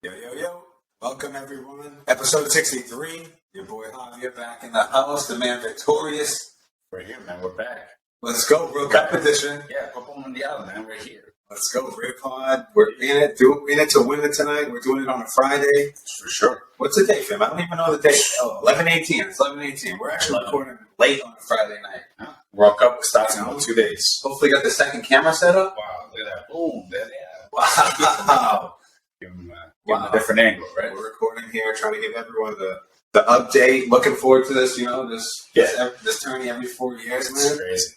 Yo, yo, yo. Welcome, everyone. Episode 63. Your boy Javier back in the house, the man victorious. We're here, man. We're back. Let's go, World Cup edition. Yeah, Copa Mundial, man. We're here. Let's go, Ray Pod. We're in it. We're in it to win it tonight. We're doing it on a Friday. For sure. What's the date, fam? I don't even know the date. Oh, 11/18. It's 11/18. We're actually recording late on a Friday night. World Cup starts in 2 days. Hopefully got the second camera set up. Wow, look at that. Boom. There they are. Wow. Give them a different angle, right? We're recording here, trying to give everyone the update. Looking forward to this, this tourney every 4 years, man. It's crazy.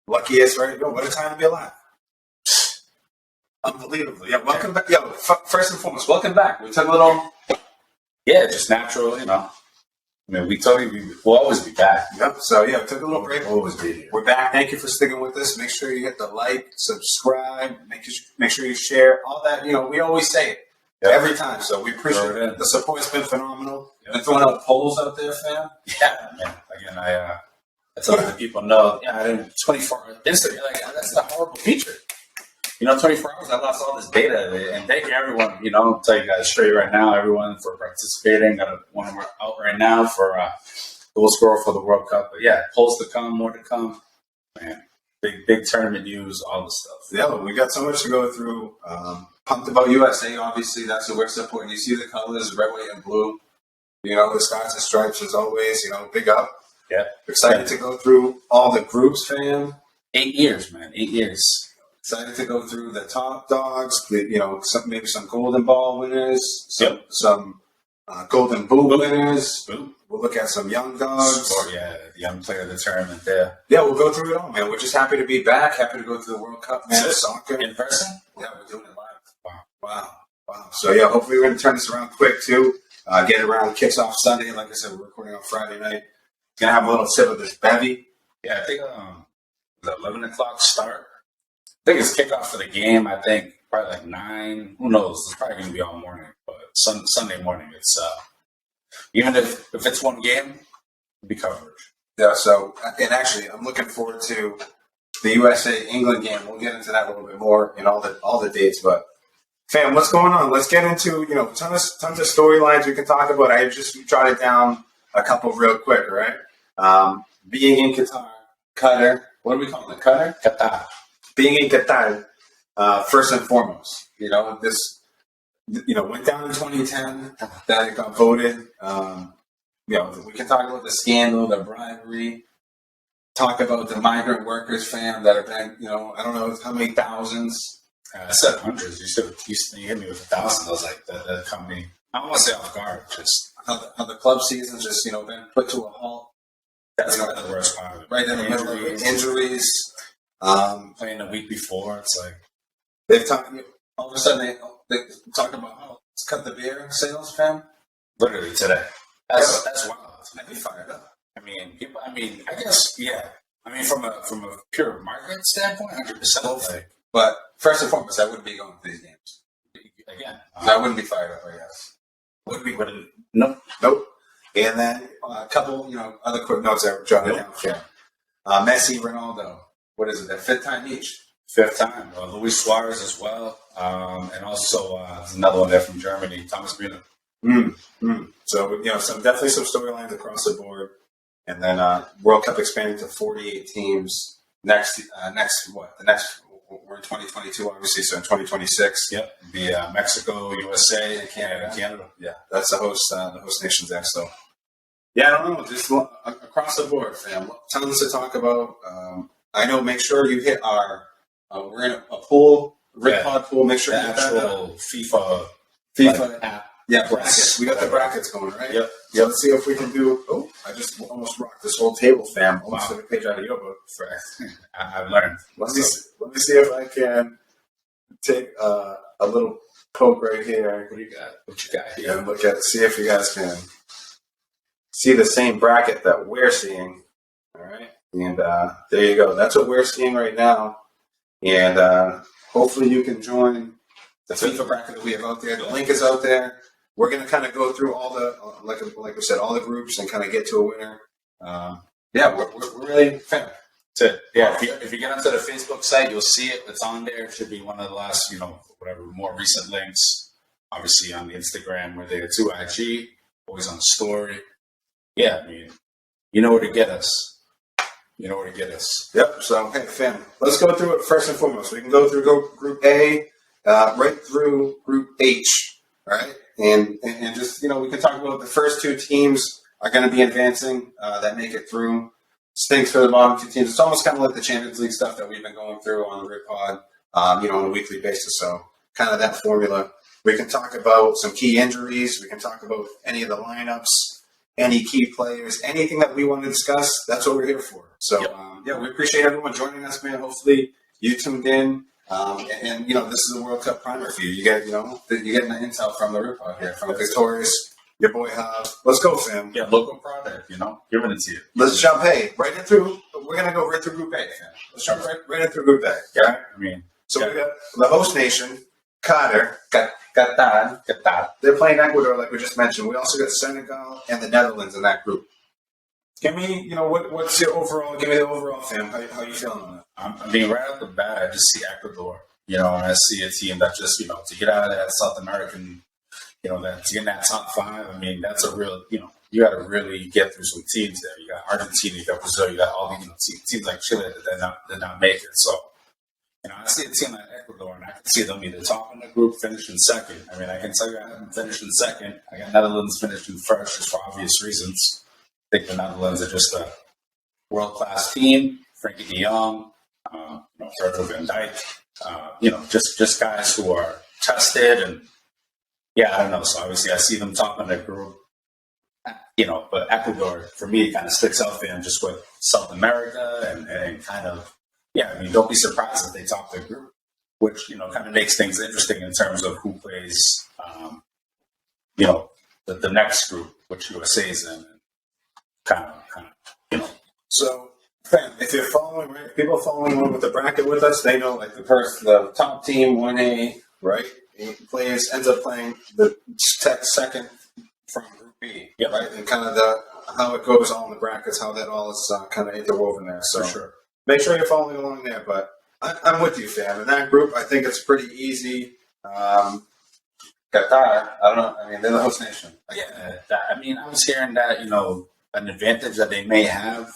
Luckiest, right? Yo, what a time to be alive. Unbelievable. Yeah, welcome back. Yo, first and foremost, welcome back. We took a little... Yeah, just natural, I mean, we told you we'll always be back. Yep, so yeah, we took a little break. We'll always be here. We're back. Thank you for sticking with us. Make sure you hit the like, subscribe, make sure you share, all that. We always say it every time, so we appreciate it. The support's been phenomenal. Yep. Been throwing out polls out there, fam. Yeah, man. Again, I tell the people, no, I didn't 24 hours. Instantly, that's a horrible feature. 24 hours, I lost all this data. And thank you, everyone. Tell you guys straight right now, everyone, for participating. Got one out right now for dual score for the World Cup. But yeah, polls to come, more to come. Man, big tournament news, all the stuff. Yeah, we got so much to go through. Pumped about USA, obviously. That's what we're supporting. You see the colors, red, white, and blue. The stars and stripes, as always. Big up. Yeah. Excited to go through all the groups, fam. 8 years, man. 8 years. Excited to go through the top dogs, maybe some golden ball winners, some golden boot winners. Boot. We'll look at some young dogs. Or, the young player of the tournament there. Yeah, we'll go through it all, man. We're just happy to be back. Happy to go through the World Cup, man. Soccer. In person? Yeah, we're doing it live. Wow. So, yeah, hopefully we're going to turn this around quick, too. Get it around, kicks off Sunday. Like I said, we're recording on Friday night. Going to have a little sip of this bevy. Yeah, I think the 11 o'clock start. I think it's kickoff for the game. I think probably like 9. Who knows? It's probably going to be all morning. But Sunday morning, it's even if it's one game, it'll be coverage. Yeah. So, and actually, I'm looking forward to the USA England game. We'll get into that a little bit more in all the dates. But, fam, what's going on? Let's get into tons of storylines we can talk about. I just jotted down a couple real quick. Right. Being in Qatar. What do we call it? Qatar. Being in Qatar, first and foremost, this, went down in 2010, that it got voted. We can talk about the scandal, the bribery, talk about the migrant workers, fam, that have been, I don't know how many thousands. I said hundreds. You hit me with 1,000. I was like, the company, I don't want to say off guard, just how the club season's just, been put to a halt. That's the worst part of it. Right in the middle of it. Injuries. Playing the week before, it's like they've talked. All of a sudden, they talk about let's cut the beer sales, fam. Literally today. That's wild. I'd be fired up. I mean, I guess, yeah. I mean, from a pure marketing standpoint, 100%. But first and foremost, I wouldn't be going to these games again. I wouldn't be fired up. I guess. Nope. And then a couple, other quick notes I jotted down. Yeah. Messi, Ronaldo. What is it? That fifth time each? Fifth time. Luis Suarez as well. And also there's another one there from Germany, Thomas Müller. So, definitely some storylines across the board. And then World Cup expanding to 48 teams. Next, we're in 2022, obviously, so in 2026. Yep. Be Mexico, USA, and Canada. Yeah, that's the host nations there. So, yeah, I don't know. Just across the board, fam. Tons to talk about. I know. Make sure you hit our. We're in a pool, Pod pool. Make sure you hit actual FIFA app. Yeah, brackets. We got the brackets going, right? Yep. Yeah. Let's see if we can do. Oh, I just almost rocked this whole table, fam. Almost took a page out of your book. I've learned. Let me see if I can take a little poke right here. What you got here? And see if you guys can see the same bracket that we're seeing. All right. And there you go. That's what we're seeing right now. And hopefully you can join the FIFA bracket that we have out there. The link is out there. We're going to kind of go through all the, like we said, all the groups and kind of get to a winner. We're really fan. That's it. Yeah, if you get onto the Facebook site, you'll see it. It's on there. It should be one of the last, more recent links. obviously on the Instagram, where they are too IG, always on the story. Yeah, I mean, you know where to get us. You know where to get us. Yep. So, hey, fam, let's go through it first and foremost. We can go through Group A, right through Group H, right? And just, we can talk about the first two teams are going to be advancing that make it through. Stinks for the bottom two teams. It's almost kind of like the Champions League stuff that we've been going through on the RipPod, on a weekly basis. So, kind of that formula. We can talk about some key injuries. We can talk about any of the lineups, any key players, anything that we want to discuss. That's what we're here for. So, we appreciate everyone joining us, man. Hopefully, you tuned in. And this is a World Cup primer for you. You get, you're getting the intel from the RipPod here, from Victorious, your boy Hob. Let's go, fam. Yeah, local product, giving it to you. Let's jump, right in through. We're going to go right through Group A, fam. Let's jump right in through Group A. Yeah, So we got the host nation, Qatar. Qatar. They're playing Ecuador, like we just mentioned. We also got Senegal and the Netherlands in that group. Give me, what's your overall? Give me the overall, fam. How you feeling on it? Right off the bat, I just see Ecuador. And I see a team that just, to get out of that South American, that to get in that top five. That's a real, you got to really get through some teams there. You got Argentina, you got Brazil, you got all these teams like Chile that did not make it. So, I see a team like Ecuador, and I can see them either top in the group, finishing second. I can tell you I have them finishing second. I got Netherlands finishing first, just for obvious reasons. I think the Netherlands are just a world-class team. Frankie de Jong, Virgil van Dijk, just guys who are tested. And, I don't know. So, obviously, I see them top in the group. But Ecuador, for me, kind of sticks out there just with South America and kind of, don't be surprised if they top their group, which, kind of makes things interesting in terms of who plays, the next group, which USA is in. Kind of. So, fam, if you're following, right, people following along with the bracket with us, they know like the top team, 1A, right, ends up playing the second from Group B, right, and kind of how it goes all in the brackets, how that all is kind of interwoven there. So, for sure. Make sure you're following along there. But I'm with you, fam. In that group, I think it's pretty easy. Qatar, I don't know. They're the host nation. I was hearing that, an advantage that they may have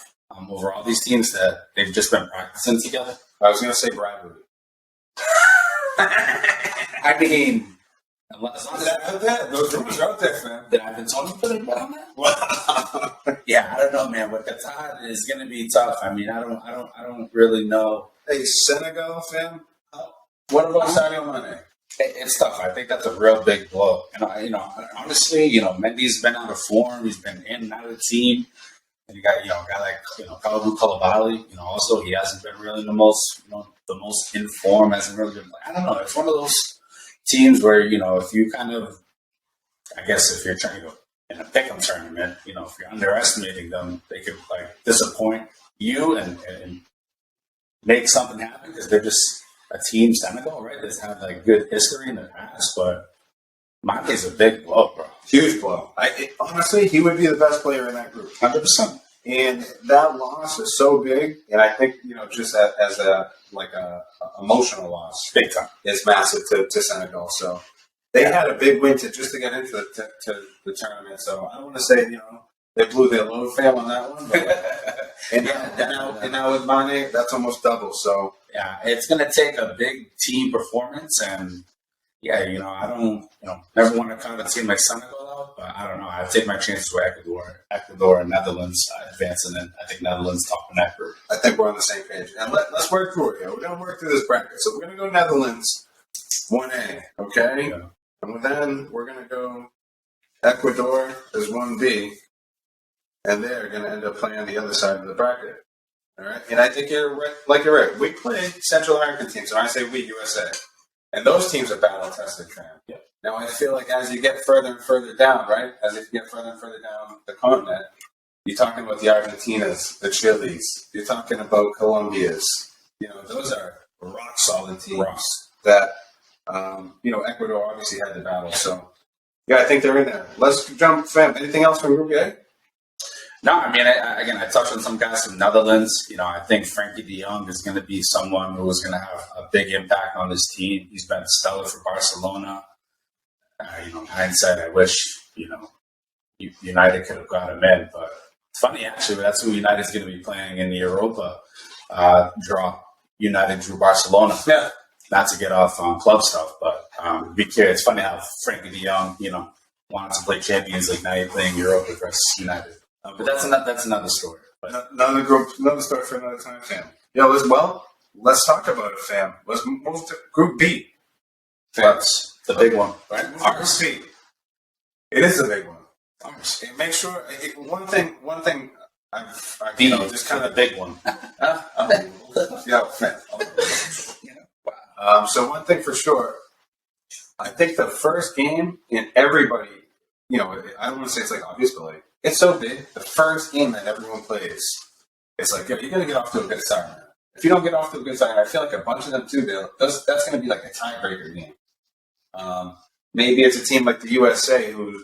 over all these teams that they've just been practicing together. I was going to say bribery. Those rumors are out there, fam. Did Ivan Tony put a bet on that? I don't know, man. But Qatar is going to be tough. I don't really know. Hey, Senegal, fam. What about Sadio Mane? It's tough. I think that's a real big blow. And honestly, Mendy's been out of form. He's been in and out of the team. And you got, a guy like, Kalidou Koulibaly. Also he hasn't been really the most in form. Hasn't really been. I don't know. It's one of those teams where if you kind of, I guess if you're trying to go in a pick'em tournament, if you're underestimating them, they could disappoint you and make something happen because they're just a team, Senegal, right? That's had good history in the past, but Mane's a big blow, bro. Huge blow. Honestly, he would be the best player in that group, 100%. And that loss is so big, and I think just as a emotional loss, big time, it's massive to Senegal. So they had a big win to get into the tournament. So I don't want to say they blew their load, fam, on that one, but and now with Mane, that's almost double. So. Yeah, it's going to take a big team performance, and I don't, never want to count a team like Senegal out, but I don't know. I take my chances with Ecuador and Netherlands advancing, and I think Netherlands top in that group. I think we're on the same page. And let's work through it here. We're going to work through this bracket. So we're going to go Netherlands 1A, okay? Yeah. And then we're going to go Ecuador as 1B, and they're going to end up playing on the other side of the bracket. All right, and I think you're right. We play Central American teams, and I say we, USA. And those teams are battle tested, fam. Yeah. Now, I feel like as you get further and further down, right, as you get further and further down the continent, you're talking about the Argentinas, the Chiles, you're talking about Colombias. Those are rock solid teams that, Ecuador obviously had the battle. So, I think they're in there. Let's jump, fam. Anything else from Group A? No, I touched on some guys from Netherlands. I think Frankie de Jong is going to be someone who is going to have a big impact on this team. He's been stellar for Barcelona. In hindsight, I wish United could have got him in, but it's funny actually. That's who United's going to be playing in the Europa draw. United drew Barcelona. Yeah. Not to get off on club stuff, but be curious. It's funny how Frankie De Jong, wanted to play Champions League. Now you're playing Europa versus United. But that's another story. But Another story for another time, fam. Let's talk about it, fam. Let's move to Group B. Fam. that's the big one, right? Group B. It is the big one. Make sure one thing. I've just kind of big one. yeah, fam. So one thing for sure, I think the first game in everybody, I don't want to say it's like obvious, but like it's so big. The first game that everyone plays, it's like you're gonna get off to a good start. Man. If you don't get off to a good start, I feel like a bunch of them too. That's gonna be like a tiebreaker game. Maybe it's a team like the USA who,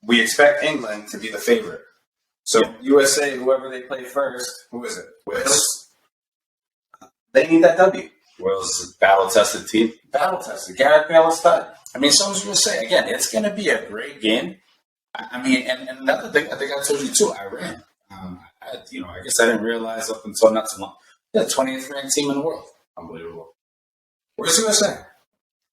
we expect England to be the favorite. So USA, whoever they play first, who is it? Wales. They need that W. Wales is a battle-tested team. Battle tested. Gareth Bale is stud. I mean, so I was going to say, again, it's going to be a great game. I mean, and another thing, I think I told you too, Iran. I guess I didn't realize up until not too long. Yeah, 20th ranked team in the world. Unbelievable. Where's USA?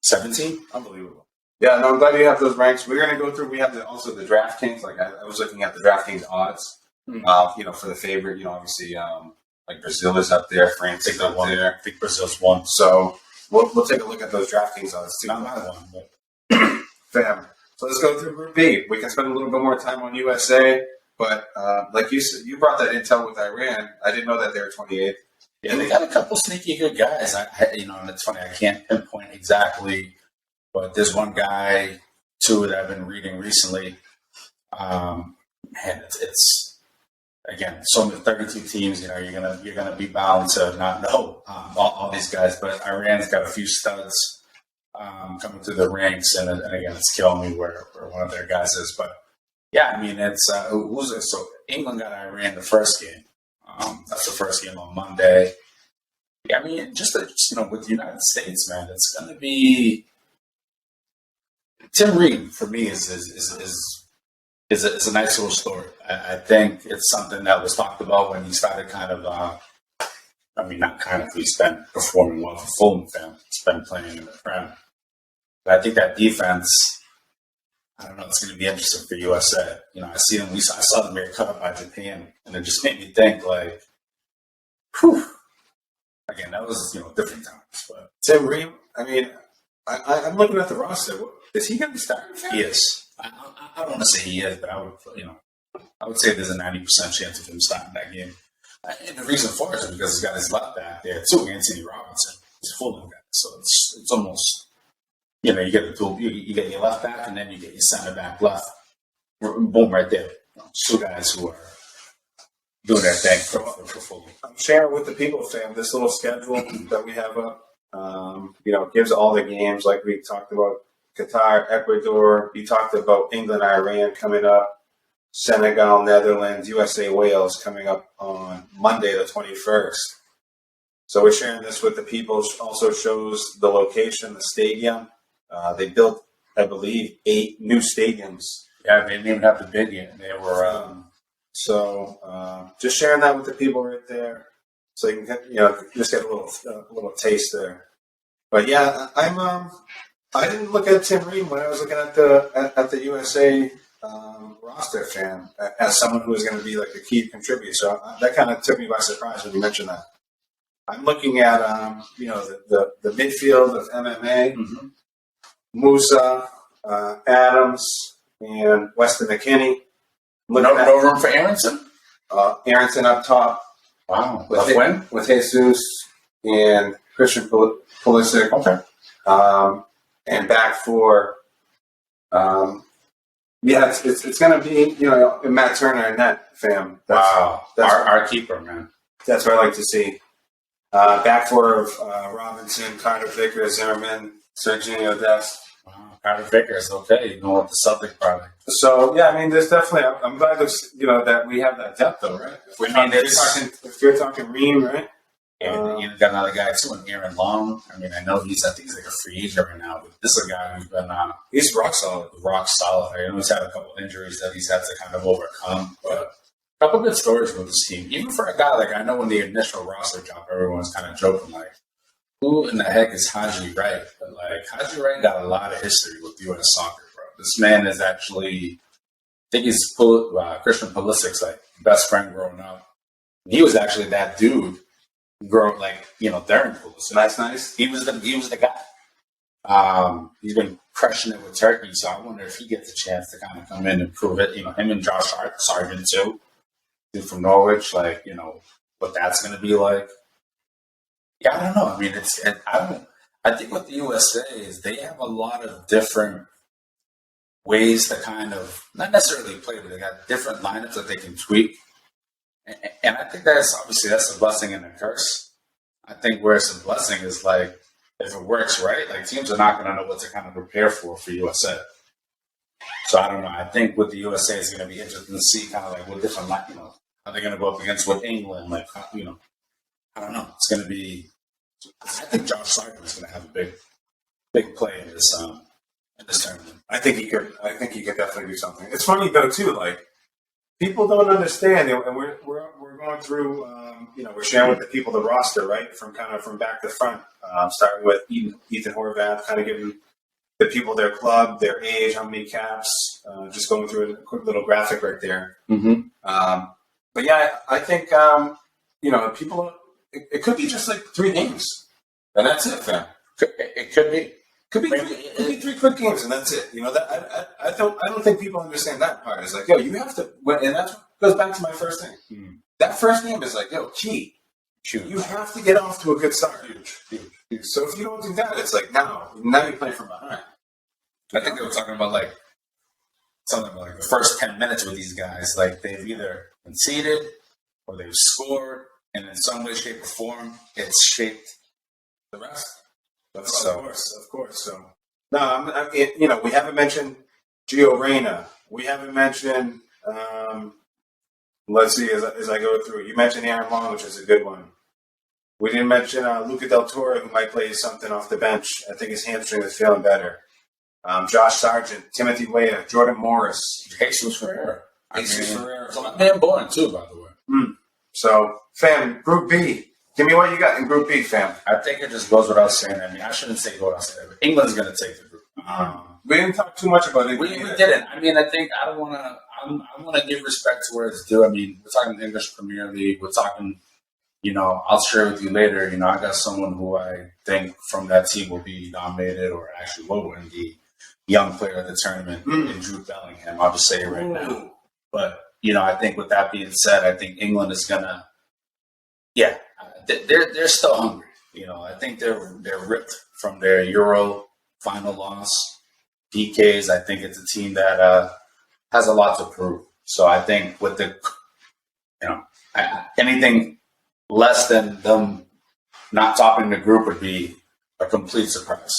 17? Unbelievable. Yeah, no, I'm glad you have those ranks. We're going to go through, we have also the DraftKings. Like, I was looking at the DraftKings odds, for the favorite, obviously, like Brazil is up there, France is up there. I think Brazil's won. So we'll take a look at those DraftKings odds too. Not my one, but Fam. So let's go through Group B. We can spend a little bit more time on USA, but like you said, you brought that intel with Iran. I didn't know that they were 28th. yeah, they got a couple sneaky good guys. And it's funny, I can't pinpoint exactly, but there's one guy too that I've been reading recently. And it's again, so many 32 teams. You're gonna be bound to not know all these guys. But Iran's got a few studs coming through the ranks, and again, it's killing me where one of their guys is. But yeah, I mean, it's who's it? So England got Iran the first game. That's the first game on Monday. Yeah, I mean, just with the United States, man, it's gonna be Tim Reed for me is a nice little story. I think it's something that was talked about when he started he's been performing well for Fulham fam. He's been playing in the Prem. But I think that defense, I don't know, it's going to be interesting for USA. I saw them get cut up by Japan, and it just made me think, like, whew. Again, that was, different times. But Tim Reed, I mean, I'm looking at the roster. Is he going to be starting? he is. I don't want to say he is, but I would say there's a 90% chance of him starting that game. And the reason for it is because he's got his left back there too, Anthony Robinson. He's a Fulham guy, so it's almost you get a dual. You get your left back, and then you get your center back left. Boom, right there. Two guys who are doing their thing for Fulham. I'm sharing with the people, fam, this little schedule that we have up. Gives all the games like we talked about. Qatar, Ecuador. You talked about England, Iran coming up. Senegal, Netherlands, USA, Wales coming up on Monday the 21st. So we're sharing this with the people. Also shows the location, the stadium. They built, I believe, 8 new stadiums. Yeah, they didn't even have the bid yet. They were just sharing that with the people right there, so you can just get a little taste there. But yeah, I didn't look at Tim Reed when I was looking at the USA roster, fan, as someone who was going to be like a key contributor. So that kind of took me by surprise when you mentioned that. I'm looking at the midfield of MMA, Musa, Adams, and Weston McKennie. No room for Aronson? Aronson up top. Wow. With Jesus and Christian Pulisic. Okay. And back for, it's going to be, Matt Turner and that, fam. That's our keeper, man. That's what I like to see. Back four of Robinson, Carter Vickers, Zimmerman, Serginho Dest. Wow, Carter Vickers, okay. You know what the Celtic product. So, yeah, I mean, there's definitely, I'm glad that we have that depth, though, right? If you're talking Ream, right? And you got another guy too, Aaron Long. I mean, I think he's like a free agent right now, but this is a guy who's been He's rock solid. rock solid. I know he's had a couple injuries that he's had to kind of overcome, but a couple good stories with this team. Even for a guy like, I know when the initial roster dropped, everyone's kind of joking like, who in the heck is Haji Wright? But like, Haji Wright got a lot of history with U.S. soccer, bro. This man is actually, I think he's Christian Pulisic's like best friend growing up. He was actually that dude growing during Pulisic. Nice. He was the guy. He's been crushing it with Turkey, so I wonder if he gets a chance to kind of come in and prove it. Him and Josh Sargent too, dude from Norwich. What that's going to be like. Yeah, I don't know. I mean, I think with the USA is they have a lot of different ways to kind of not necessarily play, but they got different lineups that they can tweak. And I think that's a blessing and a curse. I think where it's a blessing is like if it works right, like teams are not going to know what to kind of prepare for USA. So I don't know. I think with the USA, it's going to be interesting to see kind of like what different how they're going to go up against with England. I don't know. It's going to be. I think Josh Sargent is going to have a big play in this tournament. I think he could definitely do something. It's funny though too. Like people don't understand, and we're going through. We're sharing with the people the roster, right, from back to front, starting with Ethan Horvath, kind of giving the people their club, their age, how many caps. Just going through a quick little graphic right there. Mm-hmm. But yeah, I think people. It could be just like 3 games, and that's it, fam. It could be. Could be 3 quick games, and that's it. I don't think people understand that part. It's like, yo, you have to, and that goes back to my first thing. Mm. That first game is like, yo, key. Huge. You have to get off to a good start. Huge. So if you don't do that, it's like now you're playing from behind. I think they were talking about something about the first 10 minutes with these guys. Like they've either conceded or they've scored, and in some way, shape, or form, it's shaped the rest. Of course. So, no, we haven't mentioned Gio Reyna. We haven't mentioned. Let's see, as I go through, you mentioned Aaron Long, which is a good one. We didn't mention Luca Del Toro, who might play something off the bench. I think his hamstring is feeling better. Josh Sargent, Timothy Weah, Jordan Morris, Jesus Ferreira. Ferreira. It's a man born too, by the way. So, fam, Group B. Give me what you got in Group B, fam. I think it just goes without saying. I mean, I shouldn't say go without saying, but England's going to take the group. We didn't talk too much about it. We didn't. I mean, I think I want to give respect to where it's due. I mean, we're talking English Premier League. We're talking, I'll share with you later. I got someone who I think from that team will be nominated or actually will win the young player of the tournament in Jude Bellingham. I'll just say it right now. But, I think with that being said, I think England is going to, they're still hungry. I think they're ripped from their Euro final loss. PKs, I think it's a team that has a lot to prove. So I think with the, anything less than them not topping the group would be a complete surprise.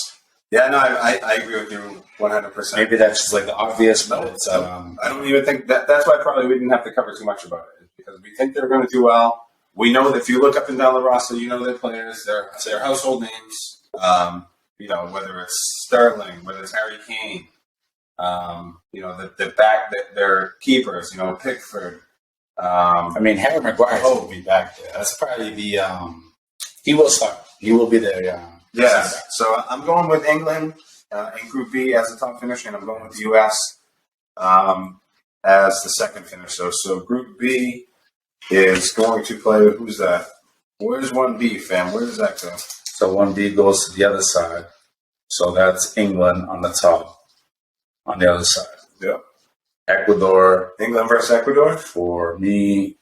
Yeah, no, I agree with you 100%. Maybe that's just like the obvious, but it's. I don't even think that's why probably we didn't have to cover too much about it, because we think they're going to do well. We know that if you look up and down the roster, their players, their household names. Whether it's Sterling, whether it's Harry Kane, their keepers, Pickford. Harry Maguire will be back there. That's probably he will start. He will be there. Yes. So I'm going with England in Group B as the top finisher, and I'm going with the US as the second finisher. So Group B is going to play. Who's that? Where's 1B, fam? Where does that go? So 1B goes to the other side. So that's England on the top, on the other side. Yep. Ecuador. England versus Ecuador? For me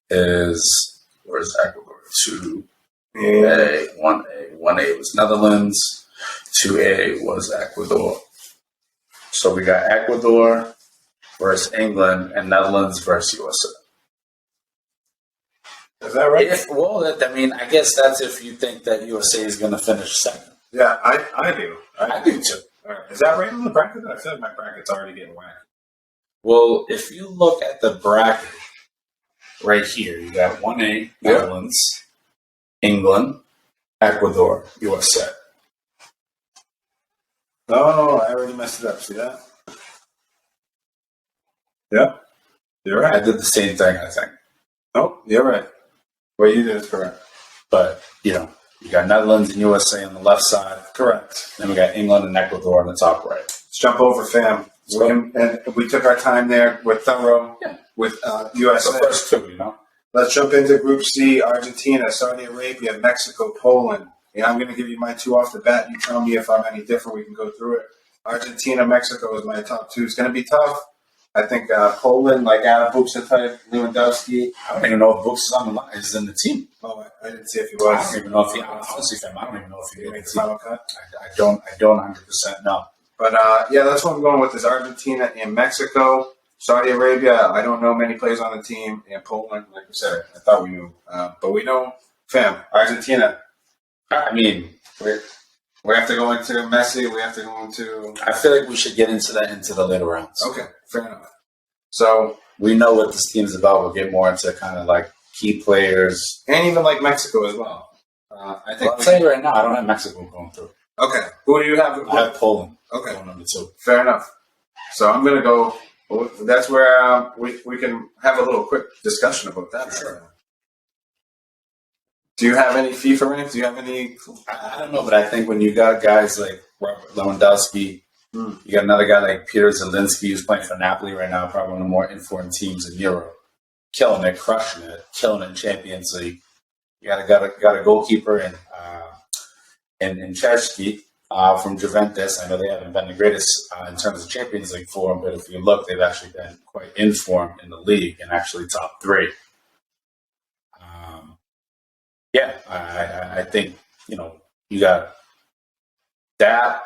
is, where's Ecuador? 1A was Netherlands. 2A was Ecuador. So we got Ecuador versus England and Netherlands versus USA. Is that right? I guess that's if you think that USA is going to finish second. Yeah, I do. I do too. All right. Is that right on the bracket? I said my bracket's already getting whacked. Well, if you look at the bracket right here, you got 1A, Netherlands, England, Ecuador, USA. No, I already messed it up. See that? Yeah, you're I right. did the same thing, I think. Nope, you're right. What you did is correct. But, you got Netherlands and USA on the left side. Correct. Then we got England and Ecuador on the top right. Let's jump over, fam. And we took our time there. We're thorough with USA. The first two, Let's jump into Group C: Argentina, Saudi Arabia, Mexico, Poland. Yeah, I'm going to give you my two off the bat. You tell me if I'm any different. We can go through it. Argentina, Mexico is my top two. It's going to be tough. I think Poland, like Adam Buksa type, Lewandowski. I don't even know if Brooks is on the line. He's in the team. Oh, I didn't see if he I was. don't even know if he. Honestly, fam, I don't even know if he Did he made make the the team. final cut? I don't 100% know. But yeah, that's what I'm going with is Argentina and Mexico. Saudi Arabia, I don't know many players on the team. And Poland, like we said, I thought we knew. But we know, fam, Argentina. I mean, We have to go into Messi. We have to go into. I feel like we should get into the later rounds. Okay, fair enough. So, We know what this team is about. We'll get more into kind of like key players. and even like Mexico as well. I think. I'll tell you right now, I don't have Mexico going through. Okay, who do you have? I have Poland Okay, going number 2. fair enough. So I'm gonna go. That's where we can have a little quick discussion about that. For sure. Do you have any FIFA ranks? Do you have any? I don't know, but I think when you got guys like Robert Lewandowski, Mm. you got another guy like Peter Zelinski who's playing for Napoli right now, probably one of the more informed teams in Europe, killing it, crushing it, killing it in Champions League. You got a goalkeeper in Czerski from Juventus. I know they haven't been the greatest in terms of Champions League form, but if you look, they've actually been quite informed in the league and actually top 3. Yeah, I think you got that.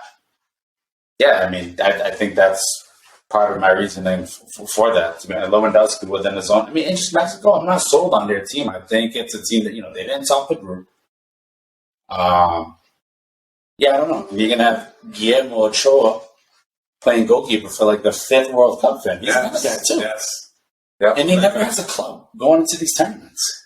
Yeah, I mean, I think that's part of my reasoning for that. I mean, Lewandowski within his own. I mean, and just Mexico, I'm not sold on their team. I think it's a team that they didn't top the group. Yeah, I don't know. You're gonna have Guillermo Ochoa playing goalkeeper for like the 5th World Cup. Fan. He's another guy too, Yep. and he never has a club going into these tournaments.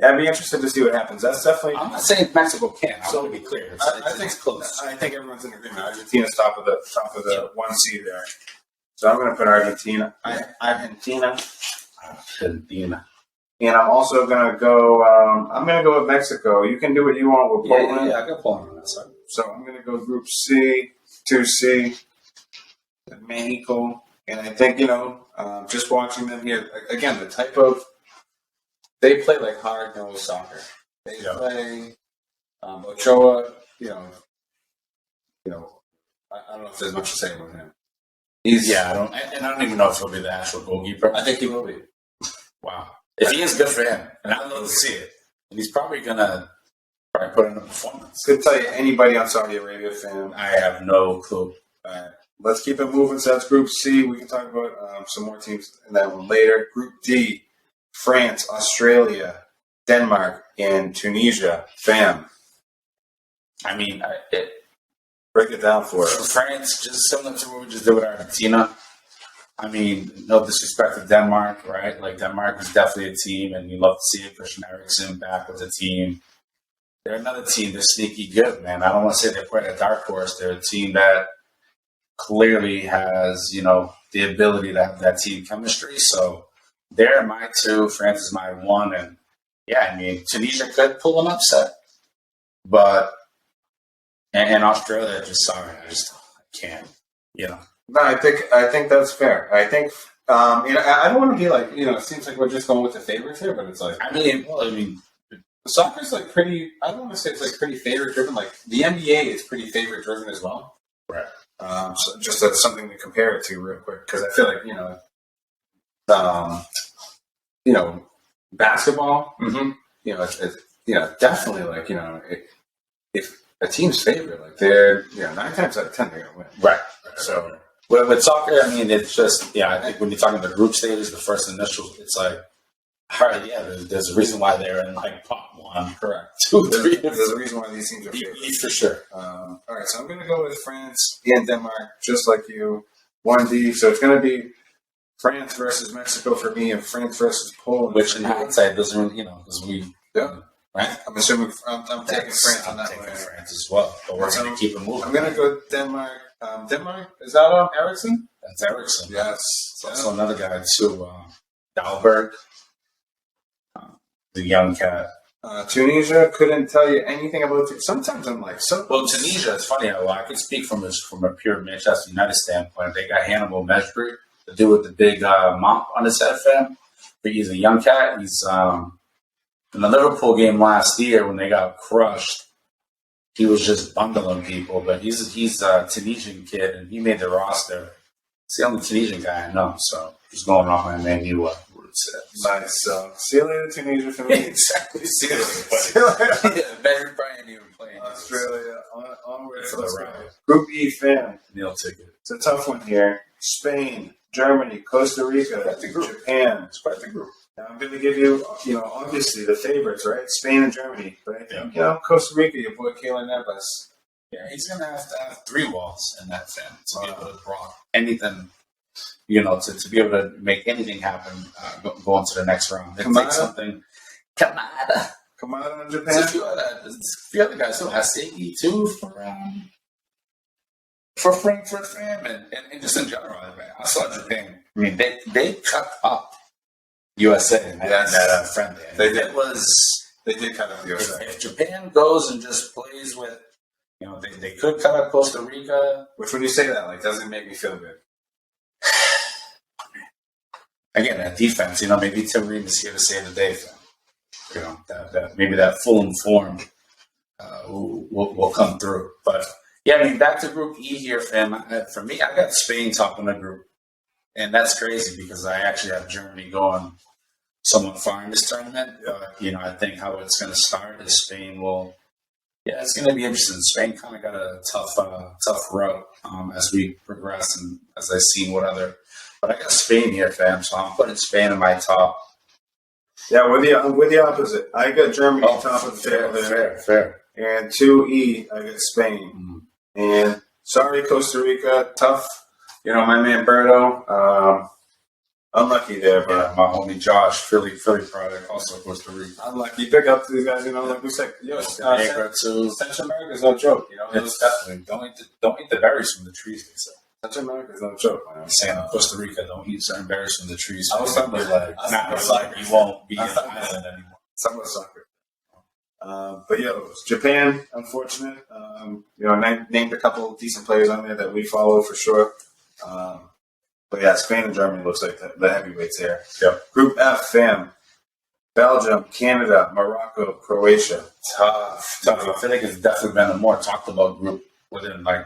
Yeah, I'd be interested to see what happens. That's definitely. I'm not saying Mexico can't. I want to be clear. I think it's close. I think everyone's in agreement. Argentina's top of the 1 seed there. So I'm going to put Argentina. Argentina. And I'm also going to go. I'm going to go with Mexico. You can do what you want with Poland. Yeah, I got Poland on that side. So I'm going to go Group C, 2C, Mexico, and I think just watching them here again, the type of they play like hard-nosed soccer. They play Ochoa. I don't know if there's much to say about him. I don't even know if he'll be the actual goalkeeper. I think he will be. Wow. If he is, good for him. And I'd love to see it. And he's probably going to put in a performance. Could tell you anybody on Saudi Arabia fan. I have no clue. All right. Let's keep it moving. So that's Group C. We can talk about some more teams in that one later. Group D, France, Australia, Denmark, and Tunisia. Fam. I mean, Break it down for us. France, just similar to what we just did with Argentina. I mean, no disrespect to Denmark, right? Like, Denmark is definitely a team, and you love to see it. Christian Eriksen back with the team. They're another team that's sneaky good, man. I don't want to say they're quite a dark horse. They're a team that clearly has, the ability to have that team chemistry. So they're my 2. France is my 1. And, yeah, I mean, Tunisia could pull an upset. But, and Australia, I can't, No, I think that's fair. I think I don't want to be like it seems like we're just going with the favorites here, but it's like soccer's like pretty. I don't want to say it's like pretty favorite driven. Like the NBA is pretty favorite driven as well. Right. So just that's something to compare it to real quick because I feel like basketball. Mm-hmm. It's definitely like if a team's favorite, like they're 9 times out of 10 they're gonna win. Right. So. With soccer, I mean, it's just, I think when you're talking the group stages, the first initials, it's like, all right, there's a reason why they're in like pot 1, Correct. 2, 3. There's a reason why these teams are favorites. For sure. All right, so I'm going to go with France and Denmark, just like you. 1D, so it's going to be France versus Mexico for me and France versus Poland. Which in hindsight doesn't really, because we right? I'm assuming I'm taking France on that taking one. France as well, but we're going to keep it moving. I'm going to go Denmark. Denmark? Is that Ericsson? That's Ericsson. Yes. There's also another guy too, Dalberg, the young cat. Tunisia, couldn't tell you anything about it. Sometimes I'm like, Well, Tunisia, it's funny how I can speak from a pure Manchester United standpoint. They got Hannibal Mejbri, the dude with the big mop on his head, fam. But he's a young cat. He's in the Liverpool game last year when they got crushed. He was just bundling people, but he's a Tunisian kid, and he made the roster. It's the only Tunisian guy I know, so just going off my menu roots. Nice. So, see you later, Tunisia, for me. Exactly. See you See you later. later. Better Brian even playing Australia, onward. for the ride. Group E, fam. Meal ticket. It's a tough one here. Spain, Germany, Costa Rica, Japan. It's quite the group. Now, I'm going to give you, obviously the favorites, right? Spain and Germany. But I think, Costa Rica, your boy Keylor Navas. Yeah, he's going to have 3 walls in that fan to be able to draw anything, to be able to make anything happen going to the next round. It takes something. Kamada. Kamada in There's Japan. a few other guys too. Hasegi too for Frankfurt fam and just in general. I saw Japan. I mean, they cut up USA in that friendly. They did. They did cut up USA. If Japan goes and just plays with, they could cut up Costa Rica. Which, when you say that, doesn't make me feel good. Again, that defense, maybe Tim Ream is here to save the day, fam. That maybe that full informed will come through. But yeah, I mean, back to Group E here, fam. For me, I got Spain topping the group, and that's crazy because I actually have Germany going somewhat far in this tournament. I think how it's going to start is Spain will. Yeah, it's going to be interesting. Spain kind of got a tough route as we progress and as I see what other. But I got Spain here, fam. So I'm putting Spain in my top. Yeah, with the opposite. I got Germany top of the table there. Fair. And 2E, I got Spain. And sorry, Costa Rica, tough. My man Berto, unlucky there, but my homie Josh, Philly product, also Costa Rica. unlucky. Pick up these guys, like we said. Central America's no joke. It's definitely don't eat the berries from the trees. They say. Central America's no joke. Man. I'm saying in Costa Rica, don't eat certain berries from the trees. I was talking like you won't be in the island anymore. Somewhat soccer. But Japan, unfortunate. Named a couple of decent players on there that we follow for sure. But yeah, Spain and Germany looks like the heavyweights here. Yep. Group F, fam. Belgium, Canada, Morocco, Croatia. Tough. I feel like it's definitely been a more talked about group within the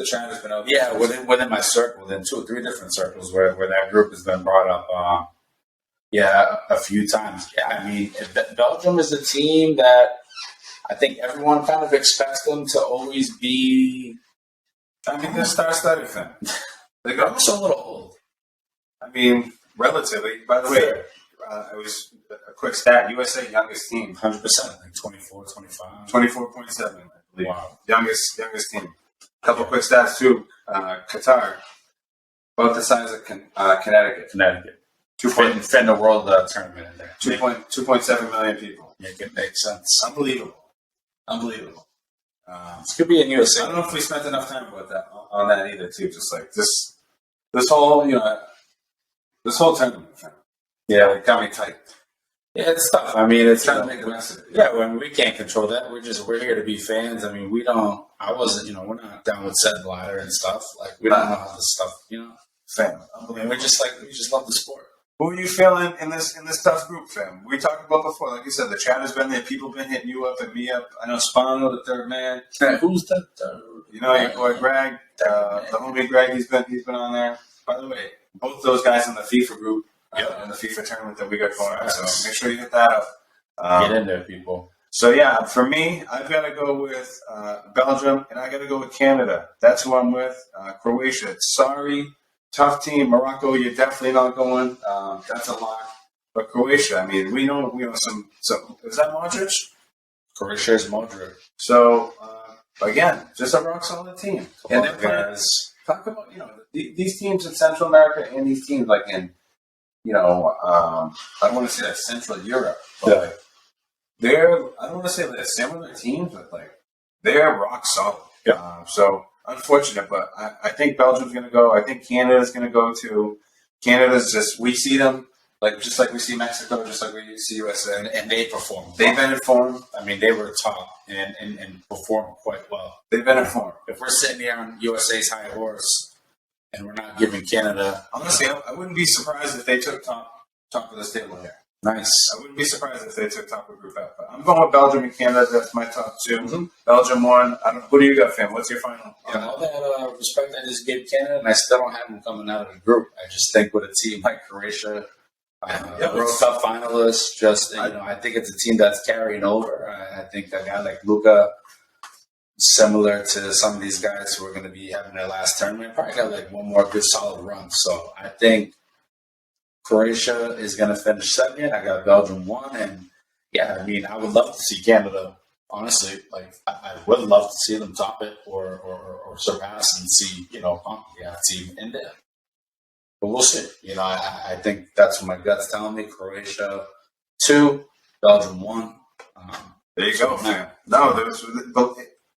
China's been out. Yeah, within my circle, within 2 or 3 different circles where that group has been brought up. A few times. Yeah, I mean, Belgium is a team that I think everyone kind of expects them to always be. I mean, they're star-studded, fam. They They're go. also a little old. I mean, relatively. By the way, it was a quick stat. USA youngest team, 100%, like 24, 25. 24.7, I believe. Wow. Youngest team. Couple quick stats too. Qatar, about the size of Connecticut. Fit in the world tournament in there. 2.7 million people. Make it make sense. Unbelievable. This could be in I USA. don't know if we spent enough time about that on that either too. Just like this whole tournament. Fam. Yeah, It got me tight. yeah, it's tough. I mean, it's Trying to make the best of it. yeah. When we can't control that, we're here to be fans. I mean, we don't. I wasn't. We're not down with said bladder and stuff. Like we don't know how this stuff. Fam. I mean, we just love the sport. Who are you feeling in this tough group, fam? We talked about before, like you said, the chat has been there. People been hitting you up and me up. I know Spano, the third man. Who's the third? Your boy Greg, the homie Greg. He's been on there. By the way, both those guys in the FIFA group, in the FIFA tournament that we got going on. So make sure you hit that up. Get in there, people. So yeah, for me, I've got to go with Belgium, and I got to go with Canada. That's who I'm with. Croatia. Sorry. Tough team. Morocco, you're definitely not going. That's a lock. But Croatia, I mean, we know some. Is that Modric? Croatia is Modric. So again, just a rock solid team. And they're guys. talk about these teams in Central America and these teams like in I don't want to say like Central Europe, but they're, I don't want to say they're similar teams, but like they're rock solid. Yeah. So unfortunate, but I think Belgium's going to go. I think Canada's going to go too. Canada's just, we see them like just like we see Mexico, just like we see USA, and they performed. They've been informed. I mean, they were top and performed quite well. They've been informed. If we're sitting here on USA's high horse and we're not giving Canada, Honestly, I wouldn't be surprised if they took top of this table here. nice. I wouldn't be surprised if they took top of Group F. But I'm going with Belgium and Canada. That's my top 2. Mm-hmm. Belgium won. I don't. Who do you got, fam? What's your final? And all that respect I just gave Canada, and I still don't have them coming out of the group. I just think with a team like Croatia, World Cup finalists, I think it's a team that's carrying over. I think a guy like Luka, similar to some of these guys who are going to be having their last tournament, probably got like one more good solid run. So I think Croatia is going to finish second. I got Belgium 1, and I mean, I would love to see Canada. Honestly, like I would love to see them top it or surpass and see team in there. But we'll see. I think that's what my gut's telling me. Croatia 2, Belgium 1. There you go, man. No, but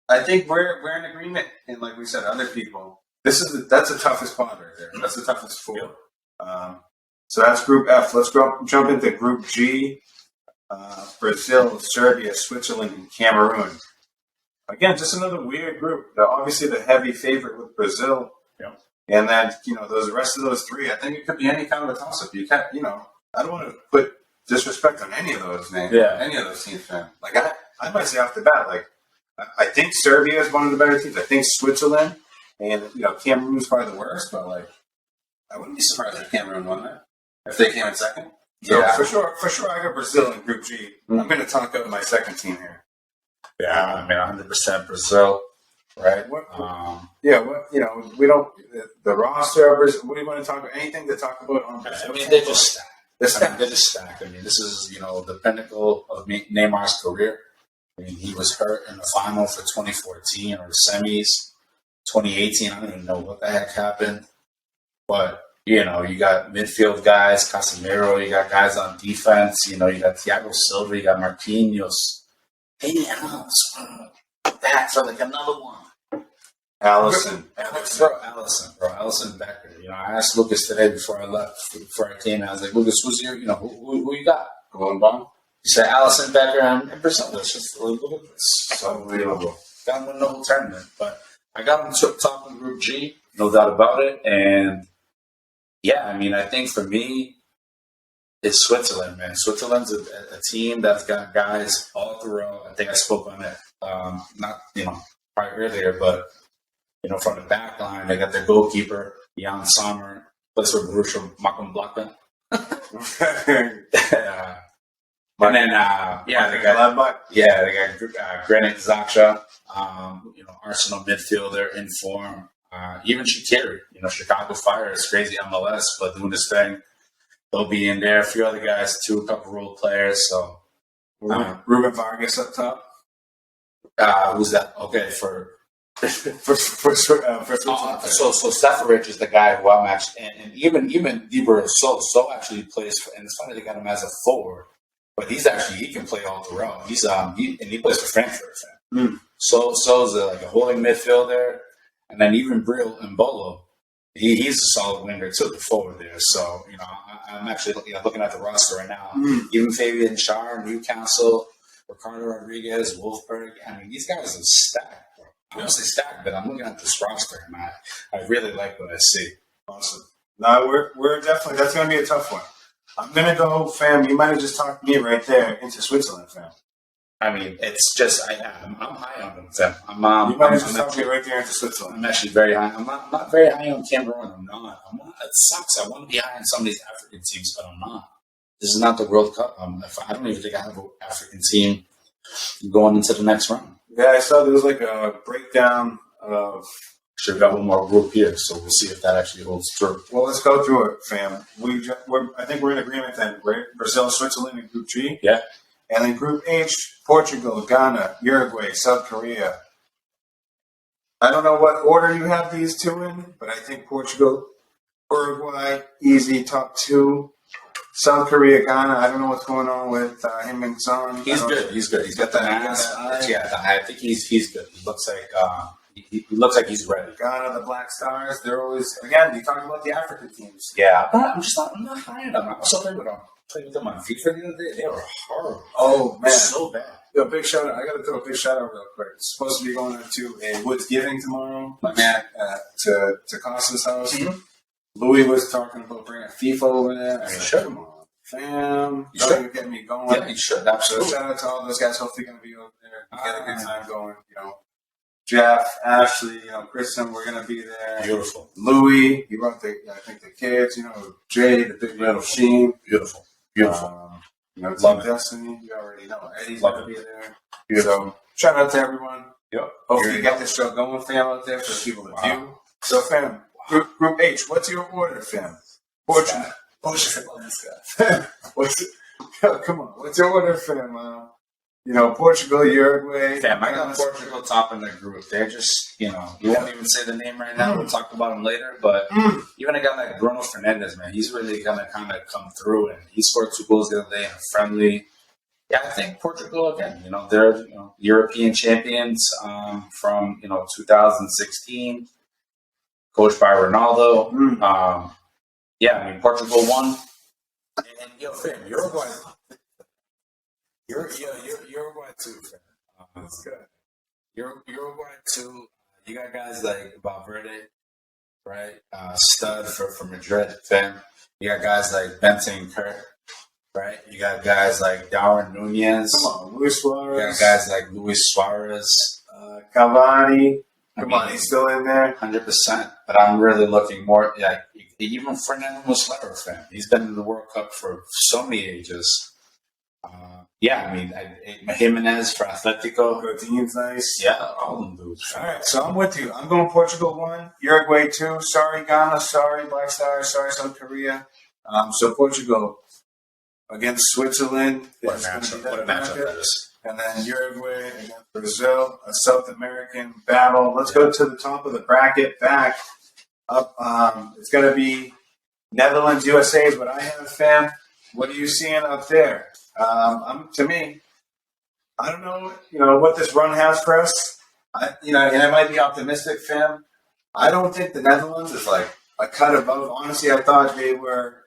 I think we're in agreement, and like we said, other people. That's the toughest quad right there. That's the toughest 4. So that's Group F. Let's jump into Group G. Brazil, Serbia, Switzerland, and Cameroon. Again, just another weird group. Obviously, the heavy favorite with Brazil. Yep. And then, the rest of those 3, I think it could be any kind of a toss-up. You can't, I don't want to put disrespect on any of those names. Yeah. Any of those teams, man. Like, I might say off the bat, like, I think Serbia is one of the better teams. I think Switzerland and, Cameroon is probably the worst, but, like, I wouldn't be surprised if Cameroon won that. If they came in second. So for sure, I got Brazil in Group G. Mm-hmm. I'm going to talk up my second team here. Yeah, I mean, 100% Brazil, right? We don't, the roster of Brazil, what do you want to talk about? Anything to talk about on Brazil? I mean, they're just stacked. They're just stacked. I mean, this is, the pinnacle of Neymar's career. I mean, he was hurt in the final for 2014 or the semis. 2018, I don't even know what the heck happened. But, you got midfield guys, Casemiro, you got guys on defense, you got Thiago Silva, you got Marquinhos. Hey, back for like another one. Allison Becker. I asked Lucas today before I came, I was like, Lucas, who's your, who you got? Going bomb? He said Allison Becker and Brazil. It's just look at this. So unbelievable. Got him in the whole tournament, but I got him top in Group G, no doubt about it, and I mean, I think for me, it's Switzerland, man. Switzerland's a team that's got guys all throughout. I think I spoke on it, not probably earlier, but from the back line, they got their goalkeeper Jan Sommer, plays for Borussia Mönchengladbach. And then they got Granit Xhaka, Arsenal midfielder in form. Even Shaqiri, Chicago Fire is crazy MLS, but doing this thing, they'll be in there. A few other guys too, a couple role players. So Ruben Vargas up top. Who's that? Okay, for Switzerland. So Seferovic is the guy who I'm actually, and even Dieber so actually plays for, and it's funny they got him as a forward, but he can play all throughout. He plays for Frankfurt. So is like a holding midfielder. And then even Bril Mbolo, he's a solid winger too, the forward there. So, I'm actually looking at the roster right now. Even Fabian Schär, Newcastle, Ricardo Rodriguez, Wolfsburg. I mean, these guys are stacked, bro. Honestly stacked, but I'm looking at this roster and I really like what I see. Awesome. No, we're definitely, that's going to be a tough one. I'm going to go, fam, you might have just talked me right there into Switzerland, fam. I mean, it's just I'm high on them. Fam. You might have just talked me right there into Switzerland. I'm actually very high. I'm not very high on Cameroon. I'm not. It sucks. I want to be high on some of these African teams, but I'm not. This is not the World Cup. I don't even think I have an African team going into the next round. Yeah, I saw there was like a breakdown of. Sure, got one more group here, so we'll see if that actually holds true. Well, let's go through it, fam. I think we're in agreement then, right? Brazil, Switzerland in Group G. Yeah. And then Group H, Portugal, Ghana, Uruguay, South Korea. I don't know what order you have these 2 in, but I think Portugal, Uruguay, easy top 2. South Korea, Ghana. I don't know what's going on with him and Son. He's good. He's good. He's got the eye. Yeah, I think he's good. He looks like he looks like he's ready. Ghana, the Black Stars. They're always again. You talk about the African teams. Yeah, but I'm not high on them. I also played with them on FIFA the other day. They were horrible. Oh man, so bad. Yo, big shout out. I got to throw a big shout out real quick. It's supposed to be going on to a Woods Giving tomorrow. My man to Costa's house. Mm-hmm. Louis was talking about bringing FIFA over there. I You said, should. come on, fam. You should. You're getting me going. Yeah, you should. So Absolutely. shout out to all those guys. Hopefully, going to be over there. Get a good time going. Jeff, Ashley, Kristen, we're going to be there. Beautiful. Louis, he brought I think the kids. Jay, the big little Sheen. Beautiful. Team Love it. Destiny, you already know. Eddie's Love going to it. be there. So shout out to everyone. Yep. Hopefully, you got this show going, fam, out there for the people to view. So, fam, Group H, what's your order, fam? Portugal. Come on, what's your order, fam? Portugal, Uruguay. Damn, I got Portugal top in the group. They're just, you won't even say the name right now. We'll talk about them later. But even a guy like Bruno Fernandes, man, he's really going to kind of come through. And he scored 2 goals the other day in a friendly. Yeah, I think Portugal, again, they're European champions from, 2016, coached by Ronaldo. Portugal won. And, fam, Uruguay too, fam. That's good. Uruguay too. You got guys like Valverde, right? Stud for Madrid, fam. You got guys like Bentancur, right? You got guys like Darwin Nunez. Come on, Luis You Suarez. got guys like Luis Suarez. Cavani. Come on, mean, he's still in there. 100%. But I'm really looking more. Yeah, even Fernando Muslera, fam. He's been in the World Cup for so many ages. Jimenez for Atletico. Godin's nice. Yeah, all of them dudes. All right, so I'm with you. I'm going Portugal 1, Uruguay 2. Sorry, Ghana. Sorry, Black Stars. Sorry, South Korea. So Portugal against Switzerland. What a is gonna be matchup. that What a matchup matchup. that is. And then Uruguay against Brazil, a South American battle. Let's go to the top of the bracket. Back up. It's going to be Netherlands, USA is what I have, fam. What are you seeing up there? To me, I don't know, what this run has for us. And I might be optimistic, fam. I don't think the Netherlands is like a cut above. Honestly, I thought they were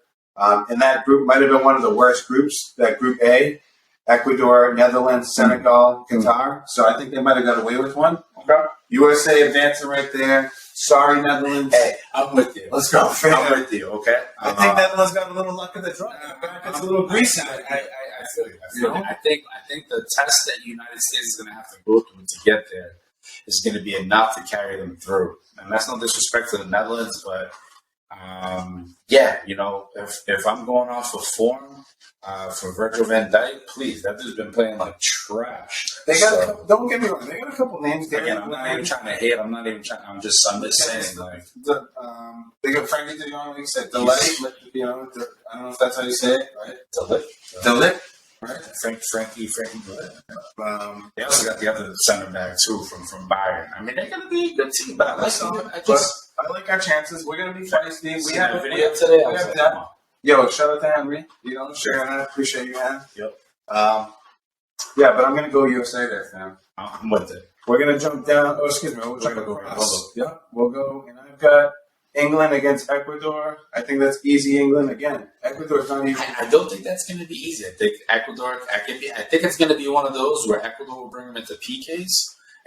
in that group. Might have been one of the worst groups. That Group A, Ecuador, Netherlands, Senegal, Qatar. So I think they might have got away with one. Okay. USA advancing right there. Sorry, Netherlands. Hey, I'm with you. Let's go, fam. I'm with you, okay? I think Netherlands got a little luck of the draw. It's a little greasy. I feel you. I think the test that the United States is going to have to go through to get there is going to be enough to carry them through. And that's no disrespect to the Netherlands, but if I'm going off of form for Virgil van Dijk, please, that dude's been playing like trash. They got don't get me wrong. They got a couple names there. Again, I'm not even trying to hate. I'm just saying, like, they got Frankie De Jong, like you said, Delay. I don't know if that's how you say it, right? Delay, right? Frankie Delay. They also got the other center back too from Bayern. I mean, they're gonna be a good team, but I like our chances. We're gonna be feisty. We have a video today. We have that. Yo, shout out to Henry. Sharing that. Appreciate you, man. Yep. But I'm gonna go USA there, fam. I'm with it. We're gonna jump down. Oh, excuse me. We'll jump We'll go across. Yeah, we'll go. And I've got England against Ecuador. I think that's easy. England again. Ecuador's not even. I don't think that's going to be easy. I think Ecuador. I think it's going to be one of those where Ecuador will bring them into PKs,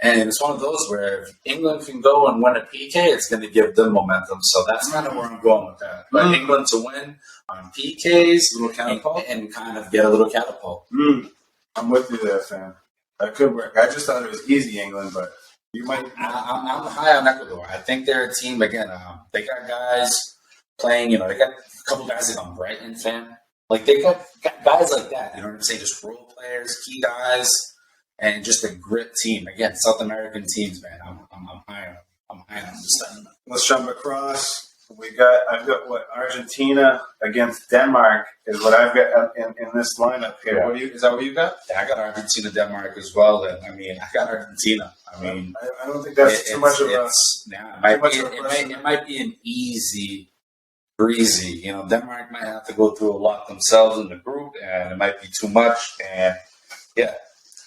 and it's one of those where if England can go and win a PK, it's going to give them momentum. So that's kind of where I'm going with that. But England to win on PKs, Little catapult? and kind of get a little catapult. I'm with you there, fam. That could work. I just thought it was easy, England, but you might. I'm high on Ecuador. I think they're a team again. They got guys playing. They got a couple guys like on Brighton, fam. Like they got guys like that. You know what I'm saying? Just role players, key guys, and just a grit team. Again, South American teams, man. I'm high on. I'm high on this stuff. Let's jump across. I've got Argentina against Denmark is what I've got in this lineup here. Yeah. Is that what you got? Yeah, I got Argentina, Denmark as well. And I got Argentina. I don't think that's too much of a. It might be an easy breezy. You know, Denmark might have to go through a lot themselves in the group, and it might be too much. And yeah,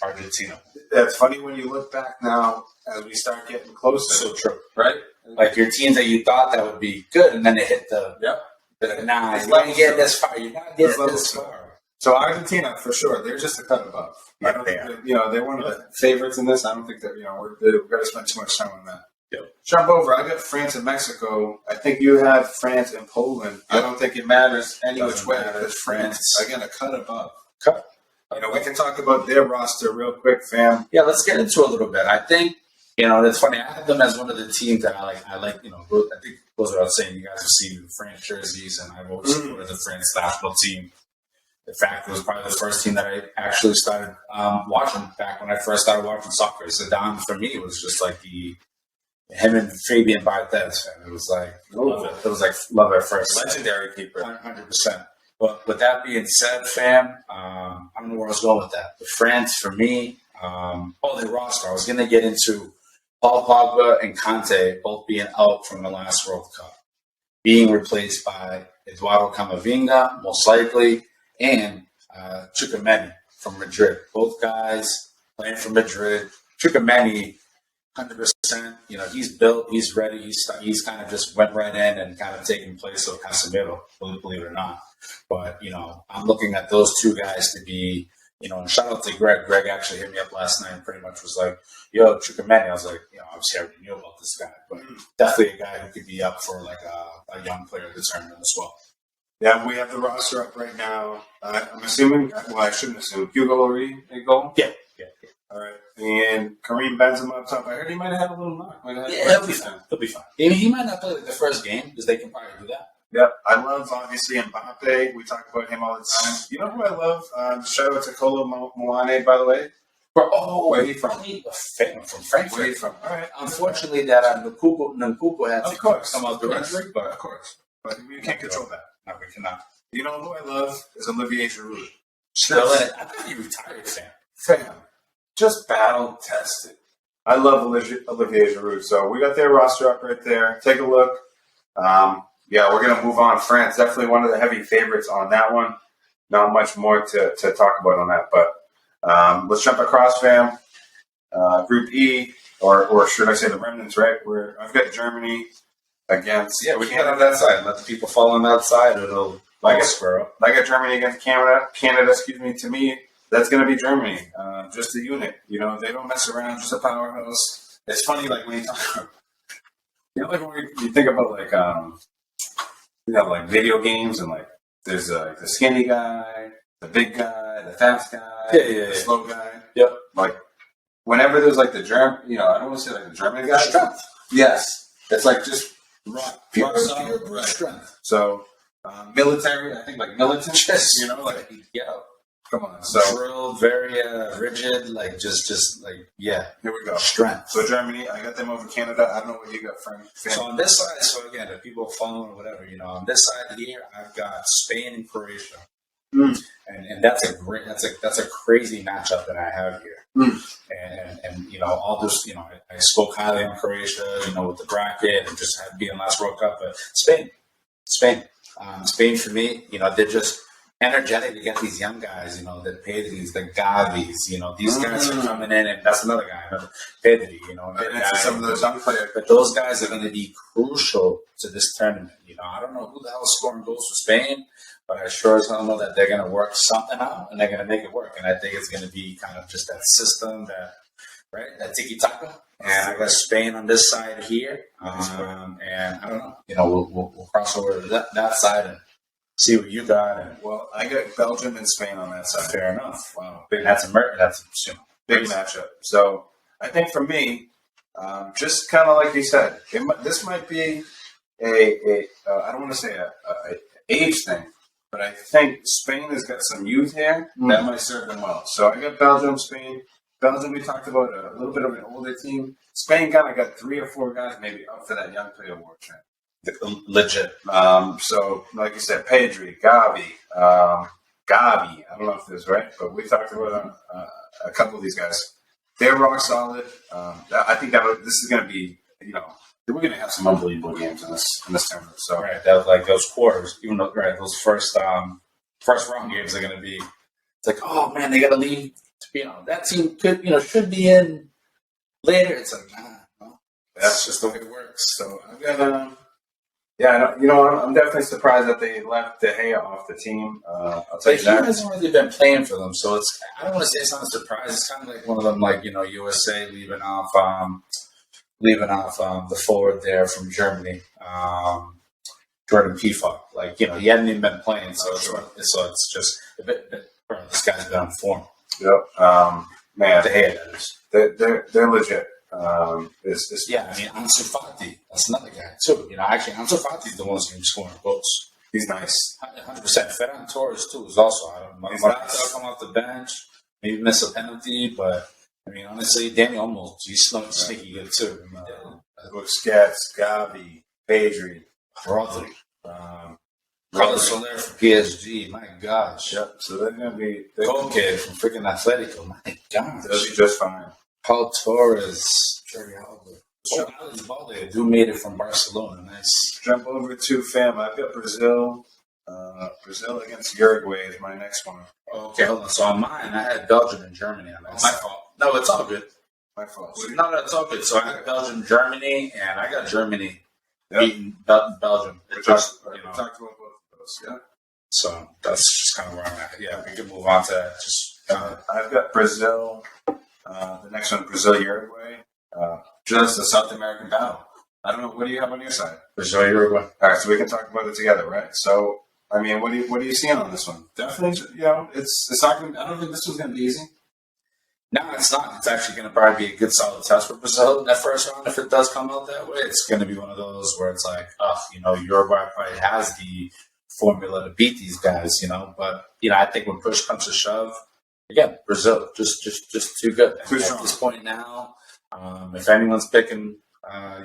Argentina. It's funny when you look back now as we start getting closer. So true. Right? Like your teams that you thought that would be good, and then they hit the nah, It's you're not levels getting to it. this far. You're not getting levels this to it. far. So Argentina, for sure, they're just a cut above. I don't they think are. that, you know, they're one of the favorites in this. I don't think that, you know, we've got to spend too much time on that. Yep. Jump over. I got France and Mexico. I think you had France and Poland. I don't think it matters any Doesn't which way matter. because France, again, a cut above. Cut. You know, we can talk about their roster real quick, fam. Yeah, let's get into it a little bit. I think, you know, it's funny. I had them as one of the teams that I like, you know, I think it goes without saying, you guys have seen the France jerseys, and I've always supported the France national team. In fact, it was probably the first team that I actually started watching back when I first started watching soccer. Zidane, for me, was just like him and Fabian Barthez. It was like, love it. It was like love at first sight. Legendary keeper. 100%. But with that being said, fam, I don't know where I was going with that. But France, for me, their roster. I was going to get into Paul Pogba and Conte both being out from the last World Cup, being replaced by Eduardo Camavinga, most likely, and Tchouaméni from Madrid. Both guys playing for Madrid. Tchouaméni, 100%. You know, he's built, he's ready. He's kind of just went right in and kind of taken place of Casemiro, believe it or not. But, you know, I'm looking at those two guys to be, you know, and shout out to Greg. Greg actually hit me up last night and pretty much was like, yo, Tchouaméni. I was like, you know, obviously I already knew about this guy, but definitely a guy who could be up for like a young player of the tournament as well. Yeah, we have the roster up right now. I'm assuming, well, I shouldn't assume, Hugo Lloris, a goal? Yeah. All right. And Kareem Benzema up top. I heard he might have had a little knock. He'll be fine. He'll be fine. He might not play like the first game because they can probably do that. Yep. I love, obviously, Mbappe. We talk about him all the time. You know who I love? Shout out to Kolo Muani, by the way. Where he from? From Frankfurt. Where he from? All right. Unfortunately, that Nkunku had to come out the injury, but Of course. But we can't control that. no, we cannot. You know who I love is Olivier Giroud. Still in it. I thought he retired, Sam. Fam. Just battle tested. I love Olivier Giroud. So we got their roster up right there. Take a look. Yeah, we're going to move on. France, definitely one of the heavy favorites on that one. Not much more to talk about on that. But let's jump across, fam. Group E, or should I say the remnants, right? Where I've got Germany against We can get on that side. Let the people fall on that side. It'll like a squirrel. I got Germany against Canada. Excuse me. To me, that's going to be Germany. Just a unit. You know, they don't mess around. Just a powerhouse. It's funny, like when you talk, you know, like when you think about like you know, like video games and like there's the skinny guy, the big guy, the fast guy, the slow guy. Yep. Like whenever there's like the German, you know, I don't want to say like the German guy. Strength. Yes, it's like just Pure right. strength. So military, I think like militant. You know, like come on. So drilled, very rigid, like just like here we go. strength. So Germany, I got them over Canada. I don't know what you got, Frank. So on this side, so again, if people are following or whatever, you know, on this side here, I've got Spain and Croatia, and that's a crazy matchup that I have here. And you know, all this, you know, I spoke highly on Croatia, you know, with the bracket and just had being last World Cup, but Spain for me, you know, they're just energetic to get these young guys, you know, the Pedris, the Gavis, you know, these guys are coming in, and that's another guy, Pedri, you know, some of those young players. but those guys are going to be crucial to this tournament. You know, I don't know who the hell is scoring goals for Spain, but I sure as hell know that they're going to work something out and they're going to make it work. And I think it's going to be kind of just that system, that tiki taka. And I got Spain on this side here, and I don't know. You know, we'll cross over to that side and see what you got. And, Well, I got Belgium and Spain on that side. fair enough. Wow, That's you know, big matchup. So I think for me, just kind of like you said, this might be I don't want to say a age thing, but I think Spain has got some youth here that might serve them well. So I got Belgium, Spain. Belgium, we talked about a little bit of an older team. Spain kind of got 3 or 4 guys maybe up for that young player award train. legit. So, like you said, Pedri, Gavi. I don't know if this is right, but we talked about a couple of these guys. They're rock solid. I think this is going to be, you know, we're gonna have some unbelievable games in this tournament. So Right, that was like those quarters, even though those first round games are gonna be. It's like, oh man, they gotta leave. That team should be in later. It's like, nah, no. that's just the way it works. So I've got yeah, I'm definitely surprised that they left De Gea off the team. I'll tell But you he that. hasn't really been playing for them, so I don't want to say it's not a surprise. It's kind of like one of them, like USA leaving off the forward there from Germany, Jordan Pifok. Like he hadn't even been playing, so it's just a bit. Bro, this guy's been on form. Yep. Man, De Gea, that is. they're legit. Yeah, I mean Ansu Fati, that's another guy too. Actually Ansu Fati's the one who's been scoring goals. He's nice. 100%. Ferran Torres too is also. He's He'll nice. come off the bench, maybe miss a penalty, but I mean honestly, Daniel Olmo, he's sneaky good too. Busquets, Gavi, Pedri, Rodri, Carlos Soler from PSG. My gosh, Yep. So they're gonna be Koke from freaking Atletico. My gosh, they'll be just fine. Paul Torres, Jordi Alba. Alex Balde, who made it from Barcelona. Nice. Jump over to fam. I've got Brazil. Brazil against Uruguay is my next one. Okay, hold on. So on mine, I had Belgium and Germany on that. My fault. No, it's all good. My fault. No, it's all good. So I got Belgium, Germany, and I got Germany Yep. beating Belgium. We talked about both of those. Yeah. So that's just kind of where I'm at. Yeah, we can move on to that. Just I've got Brazil. The next one, Brazil, Uruguay. Just the South American battle. I don't know. What do you have on your side? Brazil, Uruguay. All right, so we can talk about it together, right? So, I mean, what are you seeing on this one? Definitely, it's not going. I don't think this one's going to be easy. No, it's not. It's actually going to probably be a good solid test for Brazil in that first round. If it does come out that way, it's going to be one of those where it's like, Uruguay probably has the formula to beat these guys, But I think when push comes to shove, again, Brazil just too good. Too At strong. this point now, if anyone's picking,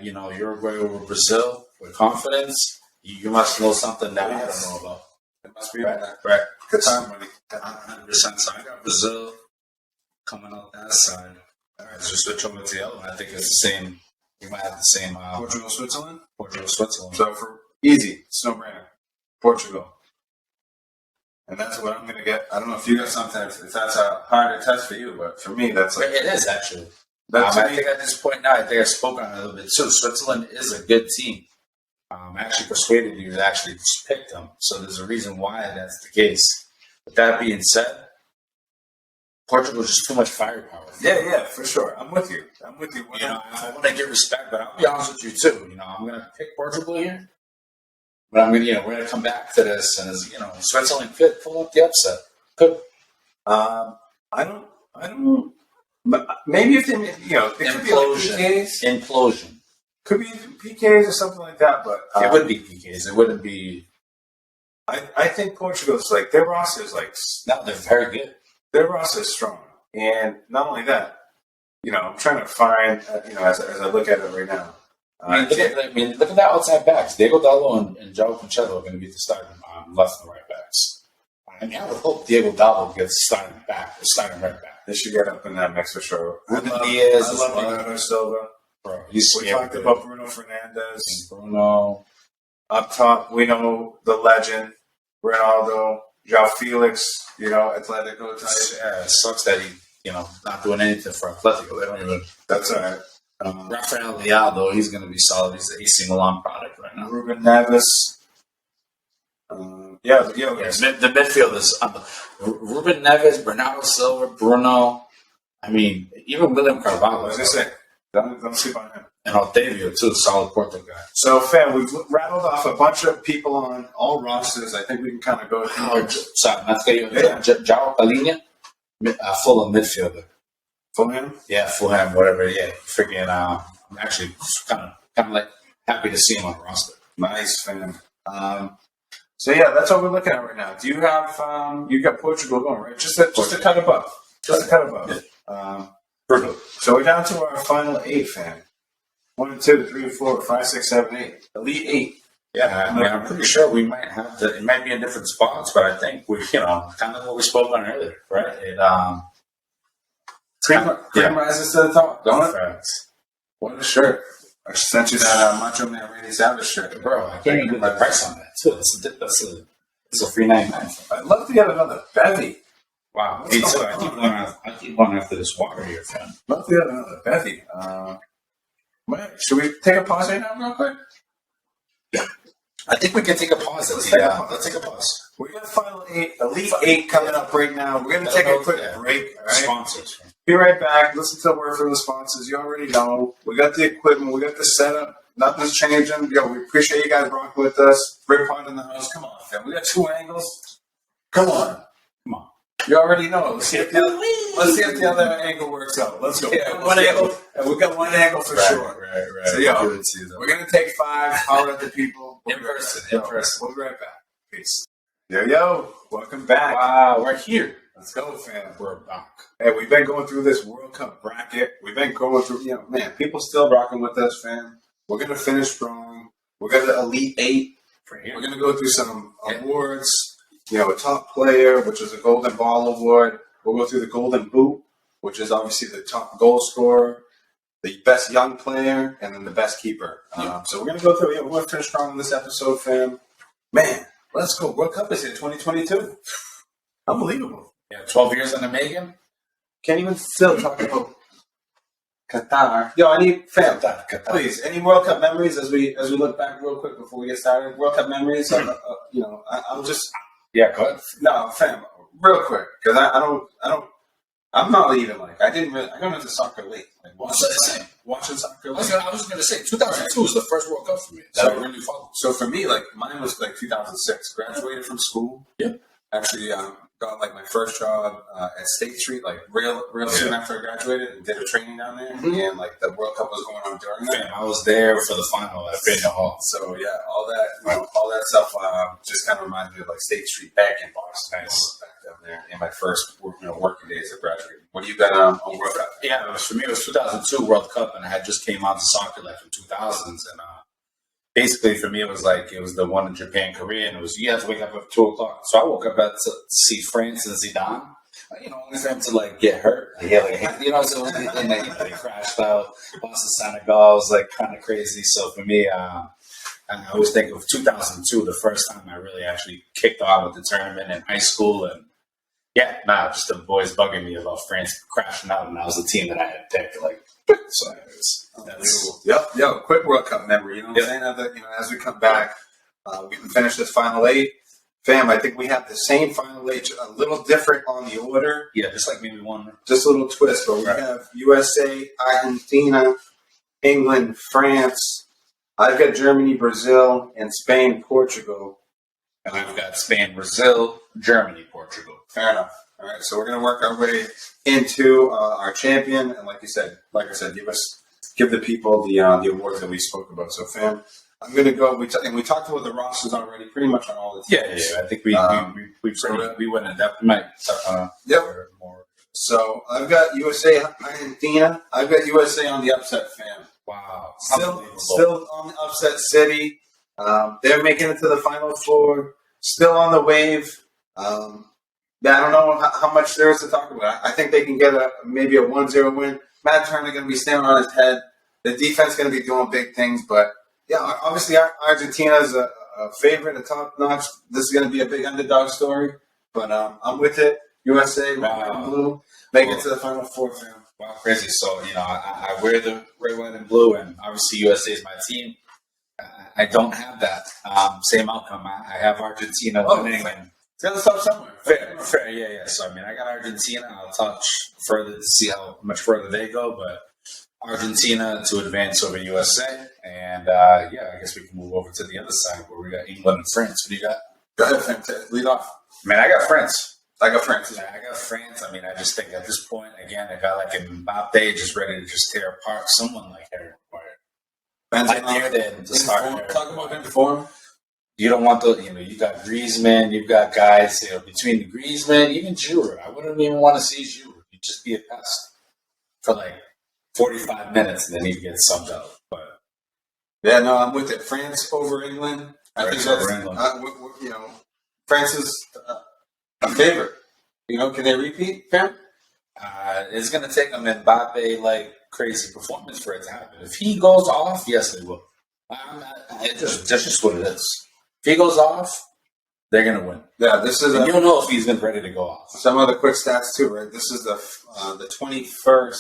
Uruguay over Brazil with confidence, you must know something that I don't know about. It must be Right. right. Good time, buddy. 100%. So I got Brazil coming out that side. All right, so switch over to the other one. I think it's the same. We might have the same Portugal, Switzerland. Switzerland. So for easy, it's no brainer. Portugal. And that's what I'm going to get. I don't know if you got something, if that's a harder test for you, but for me, that's like. It is actually. That's I think at this point now, I think I spoke on it a little bit too. Switzerland is a good team. I actually persuaded you to actually pick them. So there's a reason why that's the case. With that being said, Portugal is just too much firepower. Yeah, for sure. I'm with you. I want to give respect, but I'll be honest with you too. I'm going to pick Portugal here, but I'm going to, we're going to come back to this, and as Switzerland could pull up the upset. Could. I don't. But maybe if they, it could be like PKs. Implosion. Could be PKs or something like that, but It would be PKs. It wouldn't be. I think Portugal's like their roster is like No, they're very good. their roster is strong, and not only that, I'm trying to find as I look at it right now. Look at that outside backs. Diego Dallo and João Cancelo are going to be the starting left and right backs. I would hope Diego Dallo gets starting right back. They should get up in that mix for sure. Ruben I Diaz as love well. Bernardo Silva. Bro, he's We talked about Bruno Fernandes. Bruno. Up top, we know the legend, Ronaldo, João Felix, Atletico type. Yeah, it sucks that he, not doing anything for Atletico. They don't even. That's all right. Rafael Leao, though, he's going to be solid. He's an AC Milan product right now. Ruben Neves. The midfield is Ruben Neves, Bernardo Silva, Bruno. I mean, even William Carvalho. I was gonna say, don't sleep on him. And Otavio, too, solid Porto guy. So, fam, we've rattled off a bunch of people on all rosters. I think we can kind of go through. Sorry, not to João Palhinha, Fulham midfielder. Fulham? Yeah, Fulham, whatever. Yeah, freaking. I'm actually kind of like happy to see him on the roster. Nice, fam. So yeah, that's what we're looking at right now. Do you have you got Portugal going, right? Just a cut above. Just a cut above. Perfect. So we're down to our final 8, fam. 1, 2, 3, 4, 5, 6, 7, 8. Elite 8. Yeah, I'm pretty sure we might have it might be in different spots, but I think we, kind of what we spoke on earlier, right? It Cream rises to the top, don't it? Facts. What a shirt. I sent you that Macho Man Randy Savage shirt. Bro, I can't even get the price on that too. It's a free 99. I'd love to get another bevy. Wow, me too. I keep going after this water here, fam. Love to get another bevy. Should we take a pause right now, real quick? I think we can take a pause. Let's take a pause. We got Final 8, Elite 8 coming up right now. We're going to take a quick break. All right? Sponsors. Be right back. Listen to the word from the sponsors. You already know. We got the equipment. We got the setup. Nothing's changing. Yo, we appreciate you guys rocking with us. Rick Pond in the house. Come on, fam. We got 2 angles. Come on. You already know. Let's see if the other angle works out. Let's go. Yeah, one angle. And we got one angle for sure. Right. So, yo, we're going to take 5. Holler at the people. In person. We'll be right back. Peace. Yo, welcome back. Wow, we're here. Let's go, fam. We're back. Hey, we've been going through this World Cup bracket. We've been going through, man, people still rocking with us, fam. We're going to finish strong. We're going to Elite 8. We're going to go through some awards. A top player, which is a Golden Ball Award. We'll go through the Golden Boot, which is obviously the top goal scorer, the best young player, and then the best keeper. So we're going to go through, we're going to finish strong in this episode, fam. Man, let's go. World Cup is here, 2022. Unbelievable. Yeah, 12 years in the making. Can't even still talk about Qatar. Yo, I need fam. Qatar. Please, any World Cup memories as we look back real quick before we get started? World Cup memories. I'm just Yeah, go ahead. no fam. Real quick, because I don't. I'm not even like I didn't really. I got into soccer late. Like watching soccer late. I was going to say 2002 was the first World Cup for me. That I really followed. So for me, like mine was like 2006. Graduated from school. Yep. Actually, got like my first job at State Street, like real soon after I graduated, and did a training down there. And like the World Cup was going on during that. I was there for the final at Faneuil Hall. So yeah, all that stuff just kind of reminds me of like State Street back in Boston. Nice. Back down there in my first working days of graduating. What do you got on World Cup? Yeah, for me it was 2002 World Cup, and I had just came out to soccer like in 2000s, and basically for me it was the one in Japan, Korea, and it was you have to wake up at 2:00. So I woke up to see France and Zidane. Only for him to like get hurt. So and then they crashed out, lost to Senegal. It was like kind of crazy. So for me, I always think of 2002, the first time I really actually kicked on with the tournament in high school, and just the boys bugging me about France crashing out, and that was the team that I had picked. So unbelievable. Yep. Quick World Cup memory. You know what I'm saying? As we come back, we can finish this final 8. Fam, I think we have the same final 8, a little different on the order. Yeah, just like maybe one. Just a little twist, but we have USA, Argentina, England, France. I've got Germany, Brazil, and Spain, Portugal. And I've got Spain, Brazil, Germany, Portugal. Fair enough. All right, so we're going to work our way into our champion, and like I said, give the people the awards that we spoke about. So, fam, I'm going to go. We talked about the rosters already, pretty much on all the teams. Yeah. I think we went in depth. More. So I've got USA, Argentina. I've got USA on the upset, fam. Wow, still on the upset city. They're making it to the Final Four. Still on the wave. I don't know how much there is to talk about. I think they can get maybe a 1-0 win. Matt Turner going to be standing on his head. The defense going to be doing big things, but obviously Argentina is a favorite, a top notch. This is going to be a big underdog story, but I'm with it. USA, red, and blue, make it to the Final Four, fam. Wow, crazy. So I wear the red, white, and blue, and obviously USA is my team. I don't have that same outcome. I have Argentina winning. It's got to stop somewhere. Fair, yeah. So, I got Argentina. I'll touch further to see how much further they go, but Argentina to advance over USA. And, I guess we can move over to the other side where we got England and France. What do you got? Go ahead, Fam. Lead off. I got France. I got France. Yeah, I got France. I just think at this point, again, a guy like Mbappe just ready to just tear apart someone like Harry Maguire. I dare them to start. Talk about him form. You don't want you got Griezmann, you've got guys, between the Griezmann, even Giroud. I wouldn't even want to see Giroud. He'd just be a pest for 45 minutes and then he'd get subbed out. But I'm with it. France over England. I think that's, France is a favorite. Can they repeat, fam? It's going to take them Mbappe, crazy performance for it to happen. If he goes off, yes, they will. That's just what it is. If he goes off, they're going to win. Yeah, this is And you'll know if he's been ready to go off. some other quick stats too, right? This is the 21st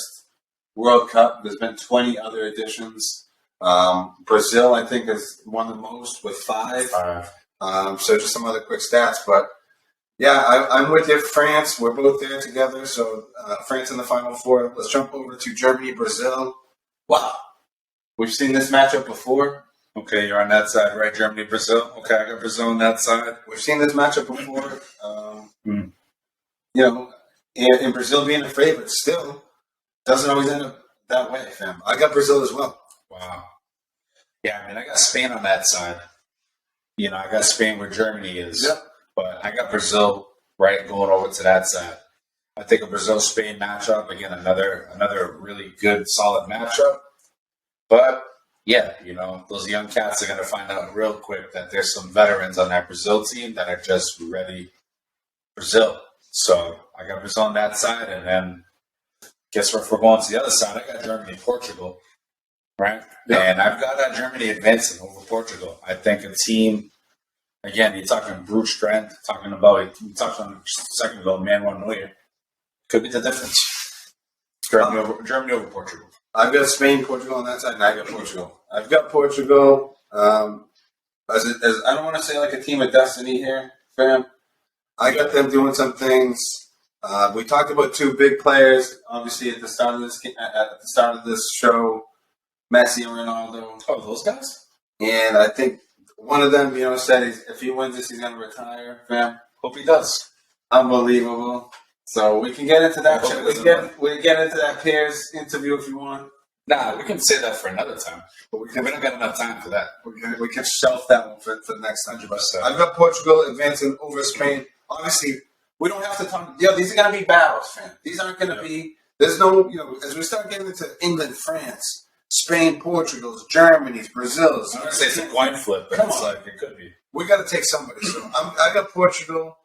World Cup. There's been 20 other editions. Brazil, I think, has won the most with 5. So just some other quick stats, but yeah, I'm with you. France, we're both there together. So France in the Final Four. Let's jump over to Germany, Brazil. Wow, we've seen this matchup before. Okay, you're on that side, right? Germany, Brazil. Okay, I got Brazil on that side. We've seen this matchup before. You know, and Brazil being a favorite still doesn't always end up that way, fam. I got Brazil as well. Wow. Yeah, I mean, I got Spain on that side. You know, I got Spain where Germany is. Yep. But I got Brazil, right, going over to that side. I think a Brazil-Spain matchup, again, another really good, solid matchup. But, yeah, you know, those young cats are going to find out real quick that there's some veterans on that Brazil team that are just ready Brazil. So I got Brazil on that side, and then guess what? If we're going to the other side, I got Germany, Portugal, right? Yeah. And I've got Germany advancing over Portugal. I think a team, again, you're talking brute strength, we talked on a second ago, Manuel Neuer. Could be the difference. Germany over Portugal. I've got Spain, Portugal on that side, and I got Portugal. I've got Portugal. As I don't want to say like a team of destiny here, fam. I got them doing some things. We talked about 2 big players, obviously at the start of this show, Messi and Ronaldo. Oh, those guys? And I think one of them, said if he wins this, he's going to retire, fam. Hope he does. Unbelievable. So we can get into that. I hope he We can get into that Piers interview if you want. Nah, we can say that for another time. But we don't got enough time for that. We can shelf that one for the next time. 100%. I've got Portugal advancing over Spain. Obviously, we don't have to talk. These are going to be battles, fam. These aren't going to be. There's no, as we start getting into England, France, Spain, Portugal's, Germany's, Brazil's. I'm going to say it's a coin flip, but it's like it could be. We got to take somebody. So I got Portugal.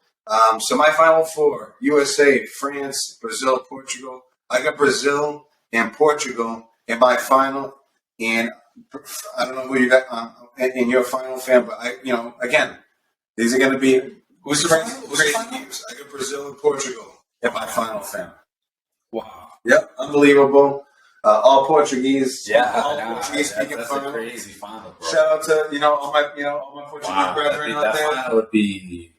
So my final 4: USA, France, Brazil, Portugal. I got Brazil and Portugal in my final, and I don't know who you got in your final, fam. But again, these are going to be Who's crazy the final? games. I got Brazil and Portugal in my final, fam. Wow. Yep, unbelievable. All Portuguese. Yeah, all Portuguese speaking that's a final. crazy final, bro. Shout out to all my Portuguese brethren out that there. final would be.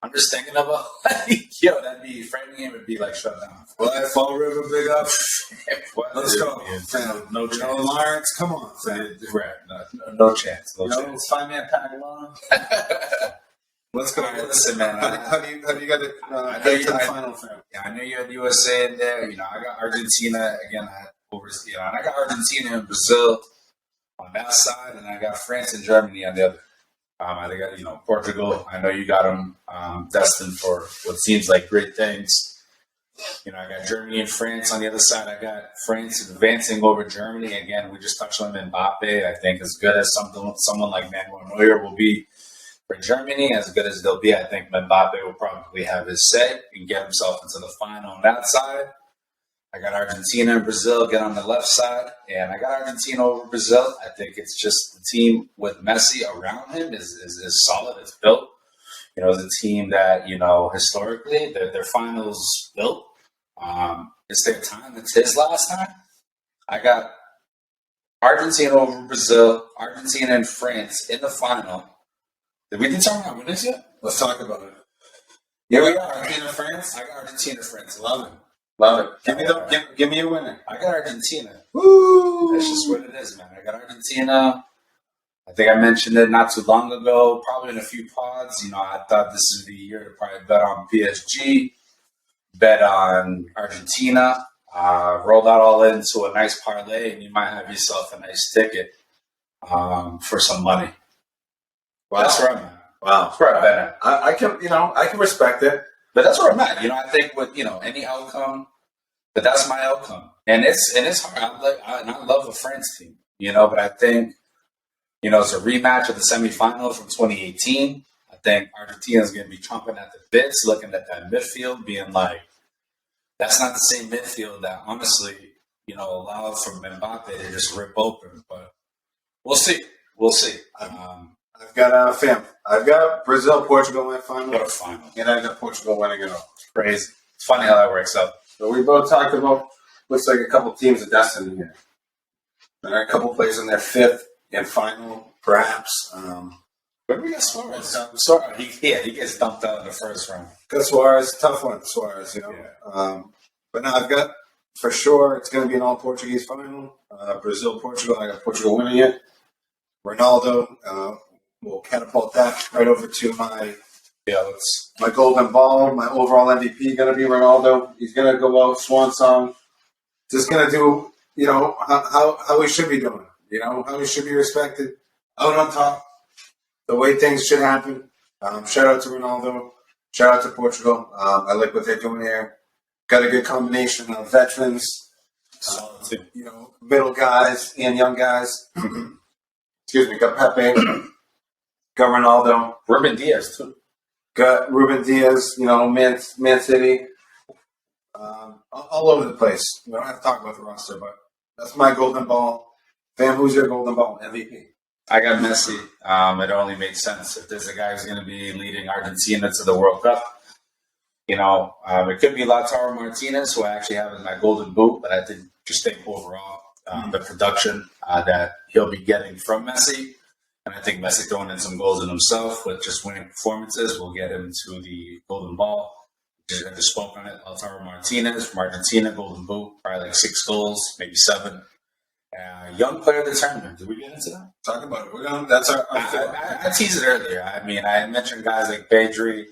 I'm just thinking about that'd be framing game would be like shut down. Well, that Fall River, big up. Let's go, Yeah, fam. No chance. Lawrence, come on, fam. Right. No chance. No chance. It's 5-man pack along. Let's go. All right, listen, man. How do you got I know get to the I- final, fam? Yeah, I know you had USA in there. I got Argentina again. And I got Argentina and Brazil on that side, and I got France and Germany on the other. I got Portugal. I know you got them destined for what seems like great things. I got Germany and France on the other side. I got France advancing over Germany again. We just touched on Mbappe. I think as good as someone like Manuel Neuer will be for Germany, as good as they'll be, I think Mbappe will probably have his say and get himself into the final on that side. I got Argentina and Brazil get on the left side, and I got Argentina over Brazil. I think it's just the team with Messi around him is solid. It's built. It's a team that, historically, their finals built. It's their time. It's his last time. I got Argentina over Brazil, Argentina and France in the final. Did we talk about winners yet? Let's talk about it. Here we are. Argentina, France. I got Argentina, France. Love it. Love it. Give me a winner. I got Argentina. Woo! That's just what it is, man. I got Argentina. I think I mentioned it not too long ago, probably in a few pods. I thought this would be a year to probably bet on PSG, bet on Argentina, roll that all into a nice parlay, and you might have yourself a nice ticket for some money. Wow. That's where I'm at. Wow. That's where I've been at. I can respect it. But that's where I'm at. I think with any outcome, but that's my outcome, and it's hard. I love the France team, but I think it's a rematch of the semifinals from 2018. I think Argentina's going to be chomping at the bits, looking at that midfield, being like, that's not the same midfield that honestly allow for Mbappe to just rip open. But we'll see. We'll see. I've got fam. I've got Brazil, Portugal in my final, What a final. and I've got Portugal winning it all. Crazy. It's funny how that works out. So we both talked about looks like a couple teams of destiny here. There are a couple players in their fifth and final, perhaps. Where do we got Suarez? He gets dumped out in the first round. Got Suarez, tough one, Suarez. Yeah. But no, I've got for sure it's going to be an all Portuguese final. Brazil, Portugal. I got Portugal winning it. Ronaldo will catapult that right over to my golden ball. My overall MVP going to be Ronaldo. He's going to go out swan song. Just going to do how he should be doing. How he should be respected. Out on top. The way things should happen. Shout out to Ronaldo. Shout out to Portugal. I like what they're doing here. Got a good combination of veterans, middle guys and young guys. Excuse me. Got Pepe. Got Ronaldo. Ruben Diaz too. Got Ruben Diaz. Man City. All over the place. We don't have to talk about the roster, but that's my golden ball. Fam, who's your golden ball MVP? I got Messi. It only makes sense if there's a guy who's going to be leading Argentina to the World Cup. It could be Lautaro Martinez, who I actually have in my golden boot, but I think overall the production that he'll be getting from Messi, and I think Messi throwing in some goals in himself with just winning performances will get him to the golden ball. I just spoke on it. Lautaro Martinez from Argentina, golden boot, probably like 6 goals, maybe 7. Young player of the tournament. Did we get into that? Talk about it. That's our I teased it earlier. I mean, I mentioned guys like Pedri,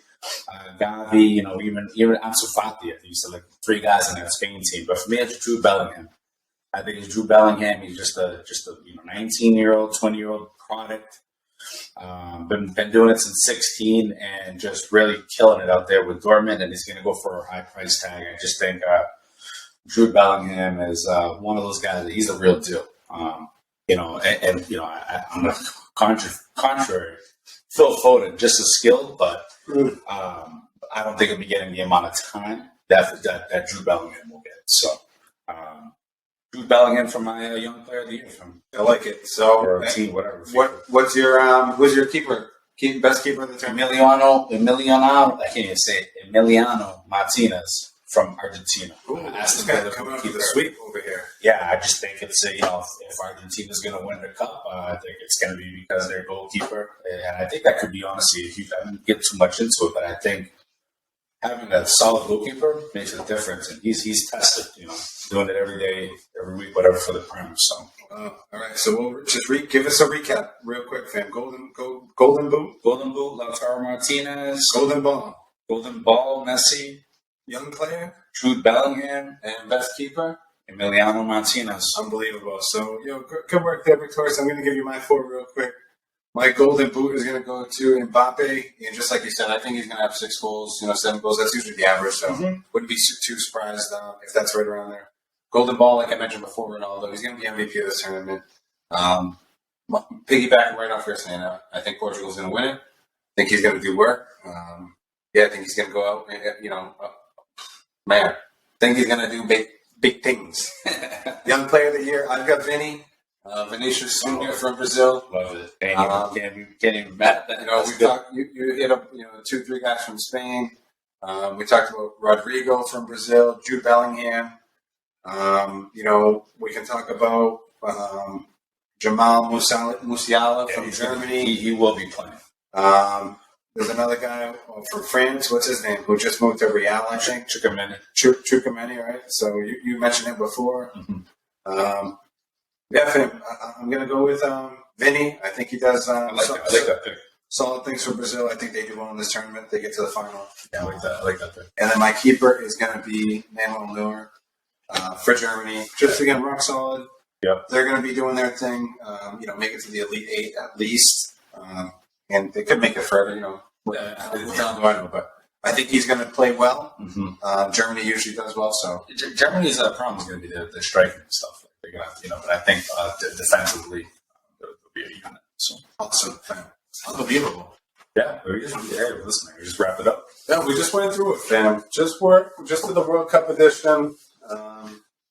Gavi, even Ansu Fati. I think you said like 3 guys in that Spain team. But for me, it's Jude Bellingham. I think it's Jude Bellingham. He's just a 19-year-old, 20-year-old product. Been doing it since 16 and just really killing it out there with Dortmund. And he's going to go for a high price tag. I just think Jude Bellingham is one of those guys that he's a real deal. I'm the contrary. Phil Foden, just as skilled, but I don't think he'll be getting the amount of time that Jude Bellingham will get. So, Jude Bellingham from my young player of the year. I like it. So, or team, whatever. What's your who's your keeper? Best keeper of the tournament? Emiliano. I can't even say it. Emiliano Martinez from Argentina. This guy coming up with a sweep over here. Yeah, I just think it's if Argentina's going to win the cup, I think it's going to be because they're goalkeeper, and I think that could be honestly. I didn't get too much into it, but I think having a solid goalkeeper makes a difference, and he's tested, doing it every day, every week, whatever for the Prem. So, all right. So we'll just give us a recap real quick, fam. Golden boot, Lautaro Martinez, golden ball, Messi, young player, Jude Bellingham, and best keeper, Emiliano Martinez. Unbelievable. So, good work there, Victorious. I'm going to give you my 4 real quick. My golden boot is going to go to Mbappe. And just like you said, I think he's going to have 6 goals, 7 goals. That's usually the average. So, wouldn't be too surprised if that's right around there. Golden ball, like I mentioned before, Ronaldo. He's going to be MVP of this tournament. Piggybacking right off your saying, I think Portugal's going to win it. I think he's going to do work. I think he's going to go out and, man, I think he's going to do big things. Young player of the year, I've got Vinicius Junior from Brazil. Love it. Can't even bet that. You hit up 2-3 guys from Spain. We talked about Rodrigo from Brazil, Jude Bellingham. We can talk about Jamal Musiala from Germany. He will be playing. There's another guy from France. What's his name? Who just moved to Real, I think. Tchouameni, right? So you mentioned him before. Mm-hmm. I'm going to go with Vinny. I think he does. I like that pick. Solid things for Brazil. I think they do well in this tournament. They get to the final. Yeah, I like that pick. And then my keeper is going to be Manuel Neuer for Germany. Just again, rock solid. Yep. They're going to be doing their thing. Make it to the Elite 8 at least. And they could make it further, but I think he's going to play well. Mm-hmm. Germany usually does well, so Germany's problem is going to be the striking stuff. They're going to, but I think defensively they'll be a unit. So awesome, unbelievable. Yeah, listen, we just wrapped it up. Yeah, we just went through it, fam. Just to the World Cup edition.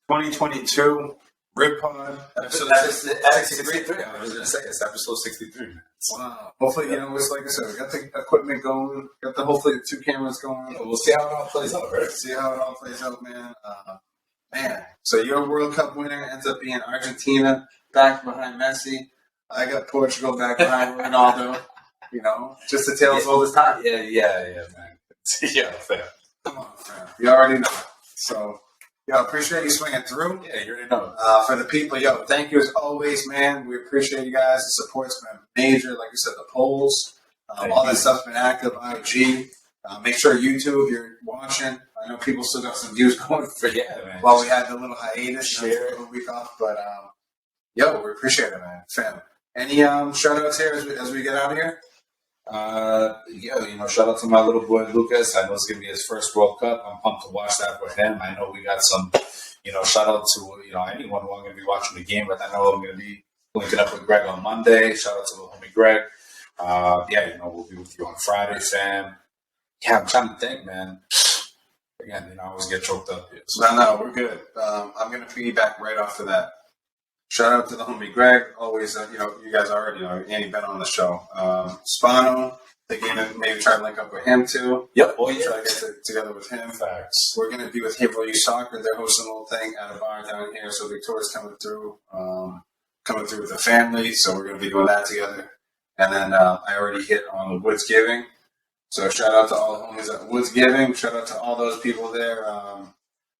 2022 Rip Pod episode That's 63. 63. I was going to say, it's episode 63. Man. Wow. Hopefully, it's like I said, we got the equipment going, hopefully the 2 cameras going. Yeah, we'll see how it all plays out, right? See how it all plays out, man. Man, so your World Cup winner ends up being Argentina, back behind Messi. I got Portugal back behind Ronaldo. Just the tale as old as time. Yeah, man. Yeah, fair. Come on, fam. You already know. So, appreciate you swinging through. Yeah, you already know. For the people, thank you as always, man. We appreciate you guys. The support's been major. Like you said, the polls, all that stuff's been active. IG. Make sure YouTube, you're watching. I know people still got some views going for man. while we had the little hiatus, Share. a week off. But we appreciate it, man. Fam. Any shout outs here as we get out of here? Shout out to my little boy Lucas. I know it's gonna be his first World Cup. I'm pumped to watch that with him. I know we got some, shout out to anyone who I'm gonna be watching the game, but I know I'm gonna be linking up with Greg on Monday. Shout out to the homie Greg. We'll be with you on Friday, Sam. Yeah, I'm trying to think, man. Again, I always get choked up here. So. No, we're good. I'm gonna piggyback right off of that. Shout out to the homie Greg. Always, you guys already know Andy been on the show. Spano, thinking of maybe try to link up with him too. Yep. Try to get together with him. Facts. We're going to be with Hero Youth Soccer. They're hosting a little thing at a bar down here. So Victoria's coming through with the family. So we're going to be doing that together. And then I already hit on the Woods Giving. So shout out to all the homies at Woods Giving. Shout out to all those people there.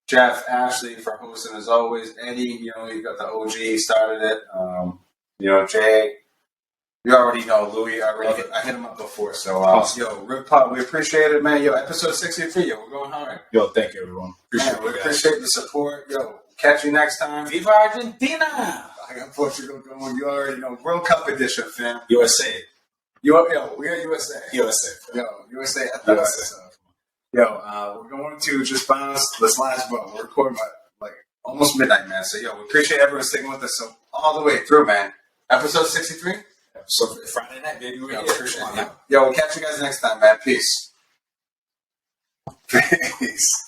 Jeff, Ashley for hosting as always. Eddie, you got the OG, started it. Jay, you already know. Louis, I hit him up before. So, Awesome. Rip Pop, we appreciate it, man. Episode 63, we're going hard. Thank you, everyone. Appreciate We it, guys. appreciate the support. Catch you next time. Viva Argentina! I got Portugal going. You already know. World Cup edition, fam. USA. We are USA. USA. USA at the USA. We're going to just bounce this last one. We're recording by almost midnight, man. So, we appreciate everyone sticking with us all the way through, man. Episode 63? So Friday night, baby. Appreciate it. We'll catch you guys next time, man. Peace. Peace.